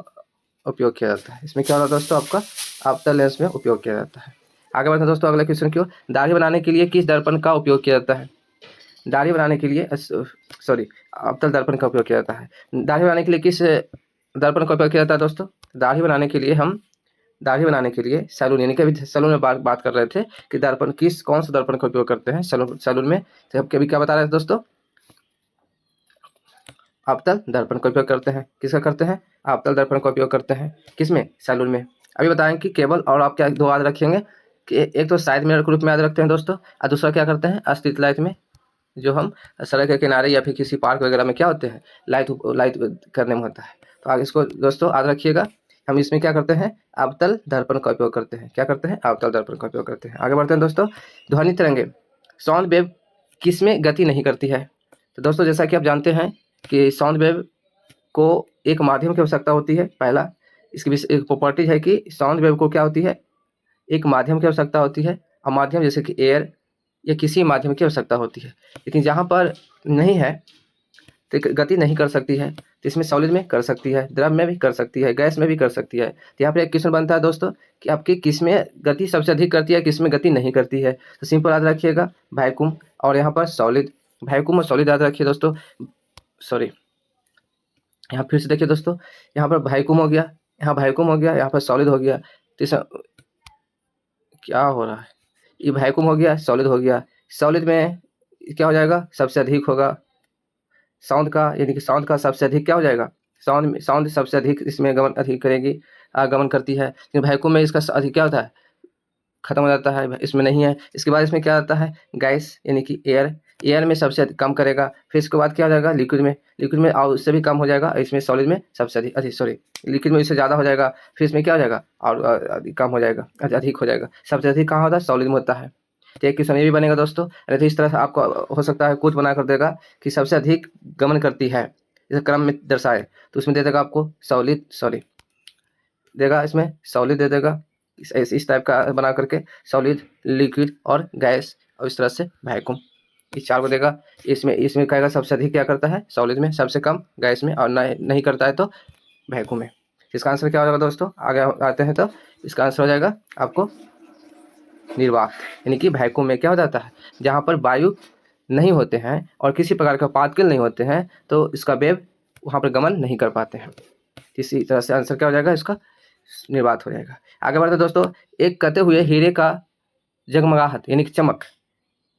S1: उपयोग किया जाता है। इसमें क्या होता है दोस्तों, आपका अवतल लेंस में उपयोग किया जाता है। आगे बढ़ते हैं दोस्तों अगले क्वेश्चन की ओर। दाढ़ी बनाने के लिए किस दर्पण का उपयोग किया जाता है, दाढ़ी बनाने के लिए अवतल दर्पण का उपयोग किया जाता है। दाढ़ी बनाने के लिए किस दर्पण का उपयोग किया जाता है दोस्तों, दाढ़ी बनाने के लिए सैलून, यानी कि अभी सैलून में बात कर रहे थे कि दर्पण कौन सा दर्पण का उपयोग करते हैं सैलून में। तो अब कभी क्या बता रहे थे दोस्तों, अवतल दर्पण का उपयोग करते हैं। किसका करते हैं, अवतल दर्पण का उपयोग करते हैं, किसमें, सैलून में। अभी बताएं कि केवल, और आप क्या दो याद रखेंगे कि एक तो साइड मिरर के रूप में याद रखते हैं दोस्तों, और दूसरा क्या करते हैं, स्ट्रीट लाइट में, जो हम सड़क के किनारे या फिर किसी पार्क वगैरह में क्या होते हैं, लाइट करने में होता है। तो आगे इसको दोस्तों याद रखिएगा, हम इसमें क्या करते हैं, अवतल दर्पण का उपयोग करते हैं। क्या करते हैं, अवतल दर्पण का उपयोग करते हैं। आगे बढ़ते हैं दोस्तों, ध्वनि तरंगे, साउंड वेव किसमें गति नहीं करती है। तो दोस्तों जैसा कि आप जानते हैं कि साउंड वेव को एक माध्यम की आवश्यकता होती है। पहला इसकी भी एक प्रॉपर्टी है कि साउंड वेव को क्या होती है, एक माध्यम की आवश्यकता होती है। और माध्यम जैसे कि एयर या किसी माध्यम की आवश्यकता होती है। लेकिन जहाँ पर नहीं है तो गति नहीं कर सकती है। तो इसमें सॉलिड में कर सकती है, द्रव में भी कर सकती है, गैस में भी कर सकती है। तो यहाँ पर एक क्वेश्चन बनता है दोस्तों कि आपकी किस में गति सबसे अधिक करती है, किस में गति नहीं करती है। तो सिंपल याद रखिएगा, वैक्यूम और यहाँ पर सॉलिड, वैक्यूम और सॉलिड याद रखिए दोस्तों, यहाँ फिर से देखिए दोस्तों, यहाँ पर वैक्यूम हो गया, यहाँ वैक्यूम हो गया, यहाँ पर सॉलिड हो गया। तो इस क्या हो रहा है, ये वैक्यूम हो गया, सॉलिड हो गया। सॉलिड में क्या हो जाएगा, सबसे अधिक होगा साउंड का, यानी कि साउंड का सबसे अधिक क्या हो जाएगा, साउंड सबसे अधिक इसमें गमन अधिक करेगी, आगमन करती है। लेकिन वैक्यूम में इसका अधिक क्या होता है, खत्म हो जाता है, इसमें नहीं है। इसके बाद इसमें क्या आता है, गैस यानी कि एयर, एयर में सबसे कम करेगा। फिर इसके बाद क्या हो जाएगा, लिक्विड में और उससे भी कम हो जाएगा। इसमें सॉलिड में सबसे अधिक अधिक सॉरी लिक्विड में इससे ज़्यादा हो जाएगा। फिर इसमें क्या हो जाएगा, और कम हो जाएगा, अधिक हो जाएगा। सबसे अधिक कहाँ होता है, सॉलिड में होता है। तो एक क्वेश्चन ये भी बनेगा दोस्तों। अरे तो इस तरह से आपको हो सकता है कुछ बना कर देगा कि सबसे अधिक गमन करती है, इस क्रम में दर्शाए, तो उसमें दे देगा आपको सॉलिड देगा, इसमें सॉलिड दे देगा इस टाइप का बना करके, सॉलिड, लिक्विड और गैस, और इस तरह से वैक्यूम, इस चार को देगा। इसमें कहेगा सबसे अधिक क्या करता है, सॉलिड में, सबसे कम गैस में, और नहीं करता है तो वैक्यूम में। इसका आंसर क्या हो जाएगा दोस्तों, आगे आते हैं तो इसका आंसर हो जाएगा आपको निर्वात, यानी कि वैक्यूम में क्या हो जाता है, जहाँ पर वायु नहीं होते हैं और किसी प्रकार का पार्टिकल नहीं होते हैं, तो इसका वेव वहाँ पर गमन नहीं कर पाते हैं। इसी तरह से आंसर क्या हो जाएगा, इसका निर्वात हो जाएगा। आगे बढ़ते दोस्तों, एक कते हुए हीरे का जगमगाहट यानी कि चमक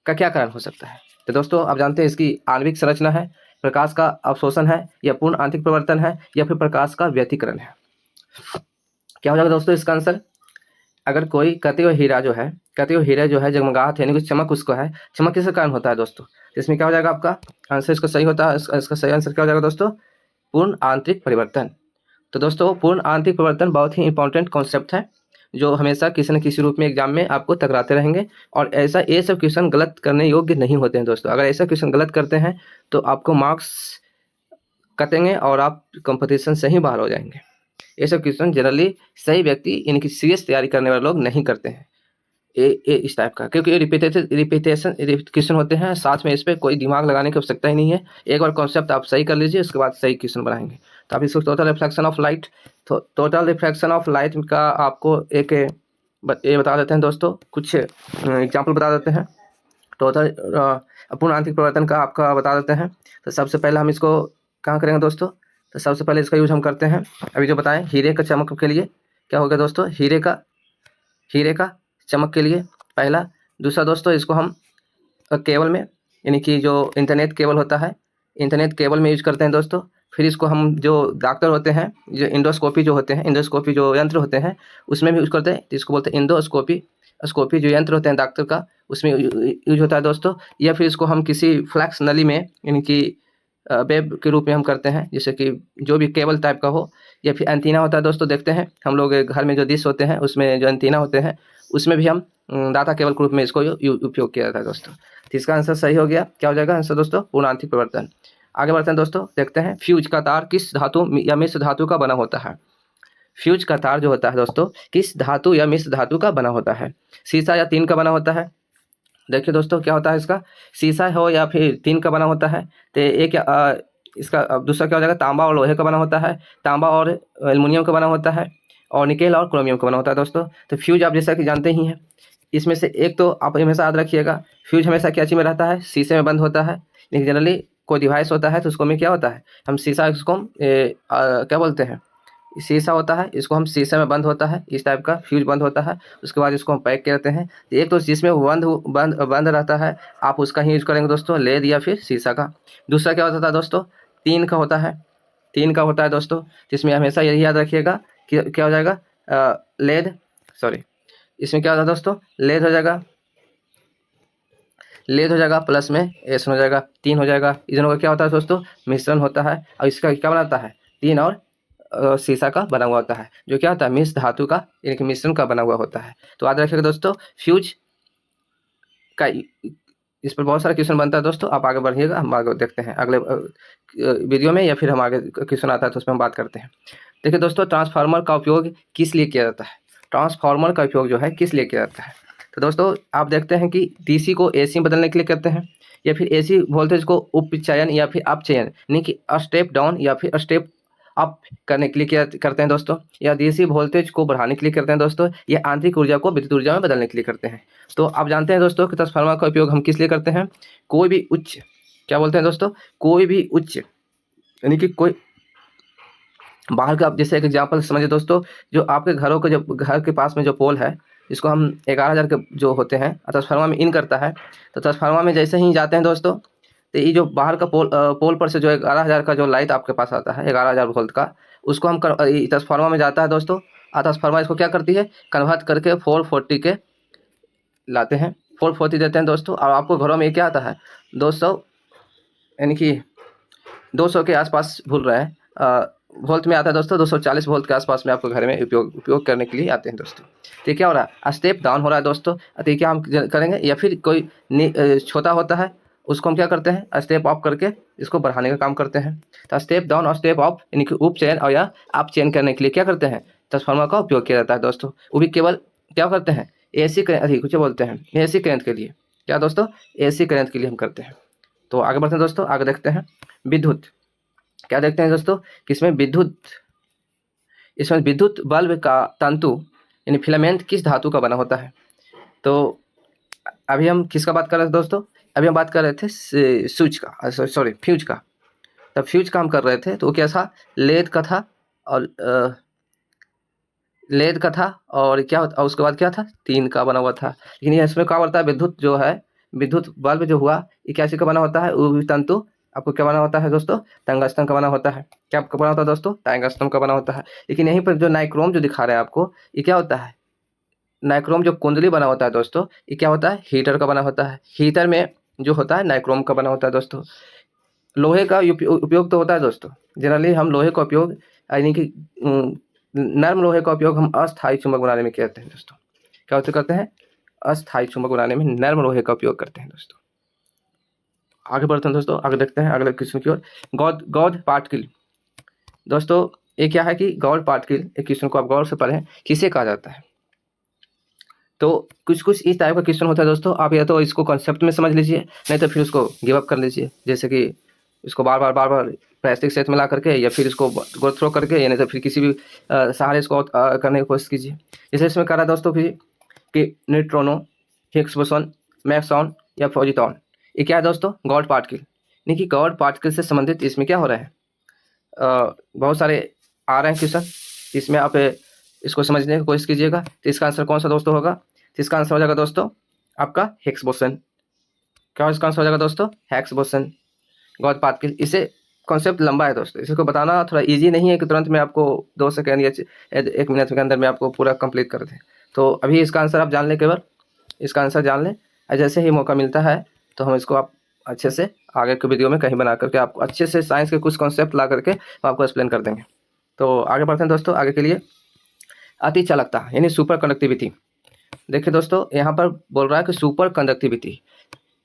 S1: का क्या कारण हो सकता है। तो दोस्तों आप जानते हैं इसकी आणविक संरचना है, प्रकाश का अवशोषण है, या पूर्ण आंतरिक परिवर्तन है, या फिर प्रकाश का व्यतिकरण है। क्या हो जाएगा दोस्तों इसका आंसर, अगर कोई कते हुए हीरा जो है जगमगाहट यानी कि चमक उसको है, चमक किसके कारण होता है दोस्तों, इसमें क्या हो जाएगा आपका आंसर, इसका सही होता है, इसका सही आंसर क्या हो जाएगा दोस्तों, पूर्ण आंतरिक परिवर्तन। तो दोस्तों पूर्ण आंतरिक परिवर्तन बहुत ही इंपॉर्टेंट कॉन्सेप्ट है, जो हमेशा किसी न किसी रूप में एग्जाम में आपको टकराते रहेंगे। और ऐसा ये सब क्वेश्चन गलत करने योग्य नहीं होते हैं दोस्तों। अगर ऐसा क्वेश्चन गलत करते हैं तो आपको मार्क्स कटेंगे और आप कंपटीशन से ही बाहर हो जाएंगे। ये सब क्वेश्चन जनरली सही व्यक्ति यानी कि सीरियस तैयारी करने वाले लोग नहीं करते हैं ये इस टाइप का, क्योंकि ये रिपीटेशन क्वेश्चन होते हैं, साथ में इस पर कोई दिमाग लगाने की आवश्यकता ही नहीं है। एक बार कॉन्सेप्ट आप सही कर लीजिए, उसके बाद सही क्वेश्चन बनाएंगे। तो आप इसको टोटल रिफ्लेक्शन ऑफ लाइट, तो टोटल रिफ्लेक्शन ऑफ लाइट का आपको एक ये बता देते हैं दोस्तों, कुछ एग्जाम्पल बता देते हैं। टोटल पूर्ण आंतरिक परिवर्तन का आपका बता देते हैं। तो सबसे पहले हम इसको कहाँ करेंगे दोस्तों, तो सबसे पहले इसका यूज हम करते हैं अभी जो बताएं, हीरे का चमक के लिए क्या होगा दोस्तों, हीरे का चमक के लिए पहला। दूसरा दोस्तों, इसको हम केबल में यानी कि जो इंटरनेट केबल होता है, इंटरनेट केबल में यूज करते हैं दोस्तों। फिर इसको हम जो डॉक्टर होते हैं, जो इंडोस्कोपी जो होते हैं, इंडोस्कोपी जो यंत्र होते हैं उसमें भी यूज करते हैं, तो इसको बोलते हैं इंडोस्कोपी जो यंत्र होते हैं डॉक्टर का, उसमें यूज होता है दोस्तों। या फिर इसको हम किसी फ्लैक्स नली में यानी कि वेब के रूप में हम करते हैं, जैसे कि जो भी केबल टाइप का हो। या फिर एंटीना होता है दोस्तों, देखते हैं हम लोग घर में जो डिश होते हैं उसमें जो एंटीना होते हैं, उसमें भी हम डाटा केबल के रूप में इसको उपयोग किया जाता है दोस्तों। तो इसका आंसर सही हो गया, क्या हो जाएगा आंसर दोस्तों, पूर्ण आंतरिक परिवर्तन। आगे बढ़ते हैं दोस्तों, देखते हैं फ्यूज का तार किस धातु या मिश्र धातु का बना होता है। फ्यूज का तार जो होता है दोस्तों, किस धातु या मिश्र धातु का बना होता है, शीशा या टीन का बना होता है। देखिए दोस्तों क्या होता है इसका, शीशा हो या फिर टीन का बना होता है। तो एक इसका दूसरा क्या हो जाएगा, तांबा और लोहे का बना होता है, तांबा और एल्युमिनियम का बना होता है, और निकेल और क्रोमियम का बना होता है दोस्तों। तो फ्यूज आप जैसा कि जानते ही हैं, इसमें से एक तो आप हमेशा याद रखिएगा, फ्यूज हमेशा क्या चीज़ में रहता है, शीशे में बंद होता है। लेकिन जनरली कोई डिवाइस होता है तो उसको में क्या होता है, हम शीशा, इसको हम क्या बोलते हैं, शीशा होता है, इसको हम शीशे में बंद होता है, इस टाइप का फ्यूज बंद होता है। उसके बाद इसको हम पैक करते हैं। एक तो जिसमें बंद रहता है आप उसका ही यूज करेंगे दोस्तों, लेद या फिर शीशा का। दूसरा क्या होता है दोस्तों, टीन का होता है दोस्तों, जिसमें हमेशा यही याद रखिएगा कि क्या हो जाएगा, इसमें क्या होता है दोस्तों, लेद हो जाएगा, प्लस में एस हो जाएगा, तीन हो जाएगा। इन दोनों का क्या होता है दोस्तों, मिश्रण होता है, और इसका क्या बनाता है, टीन और शीशा का बना हुआ होता है, जो क्या होता है, मिश्र धातु का यानी कि मिश्रण का बना हुआ होता है। तो याद रखिएगा दोस्तों, फ्यूज का इस पर बहुत सारा क्वेश्चन बनता है दोस्तों। आप आगे बढ़िएगा, हम आगे देखते हैं अगले वीडियो में, या फिर हम आगे क्वेश्चन आता है तो उसमें हम बात करते हैं। देखिए दोस्तों, ट्रांसफार्मर का उपयोग किस लिए किया जाता है, ट्रांसफार्मर का उपयोग जो है किस लिए किया जाता है। तो दोस्तों आप देखते हैं कि डीसी को एसी में बदलने के लिए करते हैं, या फिर एसी वोल्टेज को उपचयन या फिर अपचयन यानी कि स्टेप डाउन या फिर स्टेप अप करने के लिए क्या करते हैं दोस्तों, या डीसी वोल्टेज को बढ़ाने के लिए करते हैं दोस्तों, या आंतरिक ऊर्जा को विद्युत ऊर्जा में बदलने के लिए करते हैं। तो आप जानते हैं दोस्तों कि ट्रांसफार्मर का उपयोग हम किस लिए करते हैं, कोई भी उच्च, क्या बोलते हैं दोस्तों, कोई भी उच्च यानी कि कोई बाहर का, जैसे एक एग्जांपल समझिए दोस्तों, जो आपके घरों के, जब घर के पास में जो पोल है, जिसको हम 11,000 के जो होते हैं, ट्रांसफार्मर में इन करता है, तो ट्रांसफार्मर में जैसे ही जाते हैं दोस्तों, तो ये जो बाहर का पोल पर से जो 11,000 का जो लाइट आपके पास आता है, 11,000 वोल्ट का, उसको हम ट्रांसफार्मर में जाता है दोस्तों। ट्रांसफार्मर इसको क्या करती है, कन्वर्ट करके 440 के लाते हैं, 440 देते हैं दोस्तों। और आपको घरों में ये क्या आता है, 200, यानी कि 200 के आसपास भूल रहे हैं वोल्ट में आता है दोस्तों, 240 वोल्ट के आसपास में आपको घर में उपयोग करने के लिए आते हैं दोस्तों। तो ये क्या हो रहा है, स्टेप डाउन हो रहा है दोस्तों। तो ये क्या हम करेंगे, या फिर कोई छोटा होता है, उसको हम क्या करते हैं, स्टेप अप करके इसको बढ़ाने का काम करते हैं। तो स्टेप डाउन और स्टेप अप, यानी कि उप चयन और या अप चयन करने के लिए क्या करते हैं, ट्रांसफार्मर का उपयोग किया जाता है दोस्तों। वो भी केवल क्या करते हैं, AC करंट, कुछ बोलते हैं AC करंट के लिए, क्या दोस्तों, AC करंट के लिए हम करते हैं। तो आगे बढ़ते हैं दोस्तों, आगे देखते हैं विद्युत। क्या देखते हैं दोस्तों कि इसमें विद्युत बल्ब का तंतु यानी फिलामेंट किस धातु का बना होता है। तो अभी हम किसका बात कर रहे थे दोस्तों, अभी हम बात कर रहे थे स्विच का, सॉरी फ्यूज का। तब फ्यूज का हम कर रहे थे, तो वो क्या था, लेड का था, और लेड का था, और क्या होता, और उसके बाद क्या था, टीन का बना हुआ था। लेकिन ये इसमें क्या होता है, विद्युत जो है, विद्युत बल्ब जो हुआ, ये क्या चीज़ का बना होता है, वो भी तंतु आपको क्या बना होता है दोस्तों, टंगस्टन का बना होता है। क्या आपका बना होता है दोस्तों, टंगस्टन का बना होता है। लेकिन यहीं पर जो नाइक्रोम जो दिखा रहे हैं आपको, ये क्या होता है, नाइक्रोम जो कुंडली बना होता है दोस्तों, ये क्या होता है, हीटर का बना होता है। हीटर में जो होता है नाइक्रोम का बना होता है दोस्तों। लोहे का उपयोग तो होता है दोस्तों, जनरली हम लोहे का उपयोग, यानी कि नर्म लोहे का उपयोग हम अस्थायी चुंबक बनाने में करते हैं दोस्तों। क्या होते करते हैं, अस्थायी चुंबक बनाने में नर्म लोहे का उपयोग करते हैं दोस्तों। आगे बढ़ते हैं दोस्तों, आगे देखते हैं अगले क्वेश्चन की ओर। गॉड पार्टिकल दोस्तों, ये क्या है कि गॉड पार्टिकल, एक क्वेश्चन को आप गौर से पढ़ें, किसे कहा जाता है। तो कुछ इस टाइप का क्वेश्चन होता है दोस्तों, आप या तो इसको कॉन्सेप्ट में समझ लीजिए, नहीं तो फिर उसको गिव अप कर लीजिए। जैसे कि इसको बार बार प्लास्टिक सेट में ला करके, या फिर इसको गो थ्रो करके, या नहीं तो फिर किसी भी सहारे इसको करने की कोशिश कीजिए। जैसे इसमें कह रहा है दोस्तों कि न्यूट्रॉनो, हिग्स बोसॉन, मैक्सॉन या फोजिटॉन, ये क्या है दोस्तों, गॉड पार्टिकल। यानी कि गॉड पार्टिकल से संबंधित इसमें क्या हो रहा है, बहुत सारे आ रहे हैं क्वेश्चन, इसमें आप इसको समझने की कोशिश कीजिएगा। तो इसका आंसर कौन सा दोस्तों होगा, तो इसका आंसर हो जाएगा दोस्तों आपका हिग्स बोसन। क्या इसका आंसर हो जाएगा दोस्तों, हिग्स बोसन, गॉड पार्टिकल। इसे कॉन्सेप्ट लंबा है दोस्तों, इसको बताना थोड़ा इजी नहीं है कि तुरंत में आपको 2 सेकेंड या 1 मिनट के अंदर में आपको पूरा कंप्लीट कर दें। तो अभी इसका आंसर आप जान लें, केवल इसका आंसर जान लें, और जैसे ही मौका मिलता है तो हम इसको आप अच्छे से आगे के वीडियो में कहीं बना करके आपको अच्छे से साइंस के कुछ कॉन्सेप्ट ला करके हम आपको एक्सप्लेन कर देंगे। तो आगे बढ़ते हैं दोस्तों, आगे के लिए अति चालकता यानी सुपर कंडक्टिविटी। देखिए दोस्तों, यहाँ पर बोल रहा है कि सुपर कंडक्टिविटी,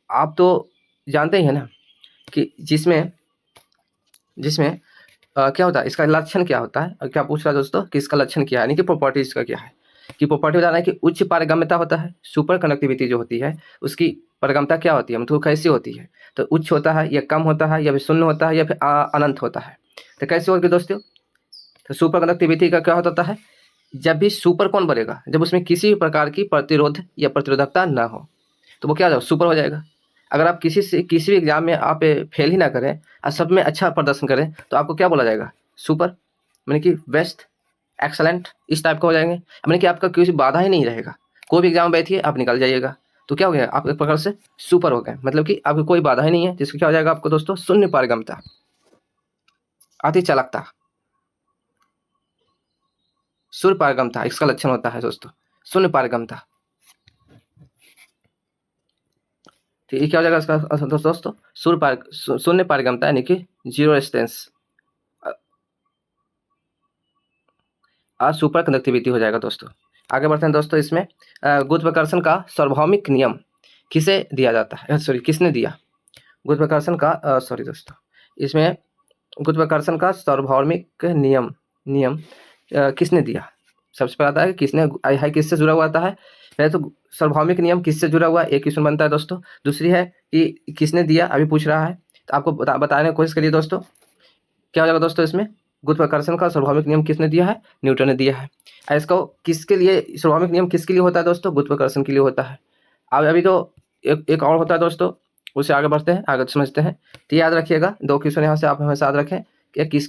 S1: आप तो जानते ही हैं ना कि जिसमें क्या होता है, इसका लक्षण क्या होता है, और क्या पूछ रहा है दोस्तों कि इसका लक्षण क्या है, यानी कि प्रॉपर्टी इसका क्या है, कि प्रॉपर्टी बताना है कि उच्च पारगम्यता होता है। सुपर कंडक्टिविटी जो होती है उसकी पारगम्यता क्या होती है, मतलब कैसी होती है, तो उच्च होता है या कम होता है या फिर शून्य होता है या फिर अनंत होता है। तो कैसे होगी दोस्तों, तो सुपर कंडक्टिविटी का क्या होता है, जब भी सुपर कौन बनेगा, जब उसमें किसी भी प्रकार की प्रतिरोध या प्रतिरोधकता ना हो, तो वो क्या हो जाएगा, सुपर हो जाएगा। अगर आप किसी भी एग्जाम में आप फेल ही ना करें और सब में अच्छा प्रदर्शन करें, तो आपको क्या बोला जाएगा, सुपर, यानी कि बेस्ट, एक्सलेंट, इस टाइप का हो जाएंगे। यानी कि आपका किसी बाधा ही नहीं रहेगा, कोई भी एग्जाम बैठिए आप निकल जाइएगा, तो क्या हो गया, आप एक प्रकार से सुपर हो गए, मतलब कि आपको कोई बाधा ही नहीं है, जिसको क्या हो जाएगा आपको दोस्तों, शून्य पारगम्यता, अति चालकता, शून्य पारगम्यता इसका लक्षण होता है दोस्तों, शून्य पारगम्यता। तो ये क्या हो जाएगा इसका दोस्तों, शून्य पारगम्यता यानी कि जीरो रेजिस्टेंस, सुपर कंडक्टिविटी हो जाएगा दोस्तों। आगे बढ़ते हैं दोस्तों, इसमें गुरुत्वाकर्षण का सार्वभौमिक नियम किसे दिया जाता है, सॉरी किसने दिया, गुरुत्वाकर्षण का सॉरी दोस्तों, इसमें गुरुत्वाकर्षण का सार्वभौमिक नियम किसने दिया। सबसे पहला आता है किसने है, किससे जुड़ा हुआ आता है, पहले तो सार्वभौमिक नियम किससे जुड़ा हुआ है, एक क्वेश्चन बनता है दोस्तों। दूसरी है कि किसने दिया, अभी पूछ रहा है, तो आपको बताने की कोशिश करिए दोस्तों, क्या हो जाएगा दोस्तों, इसमें गुरुत्वाकर्षण का सार्वभौमिक नियम किसने दिया है, न्यूटन ने दिया है। इसको किसके लिए सार्वभौमिक नियम किसके लिए होता है दोस्तों, गुरुत्वाकर्षण के लिए होता है। अब अभी तो एक और होता है दोस्तों, उसे आगे बढ़ते हैं, आगे समझते हैं। तो याद रखिएगा, 2 क्वेश्चन यहाँ से आप हमेशा याद रखें कि किस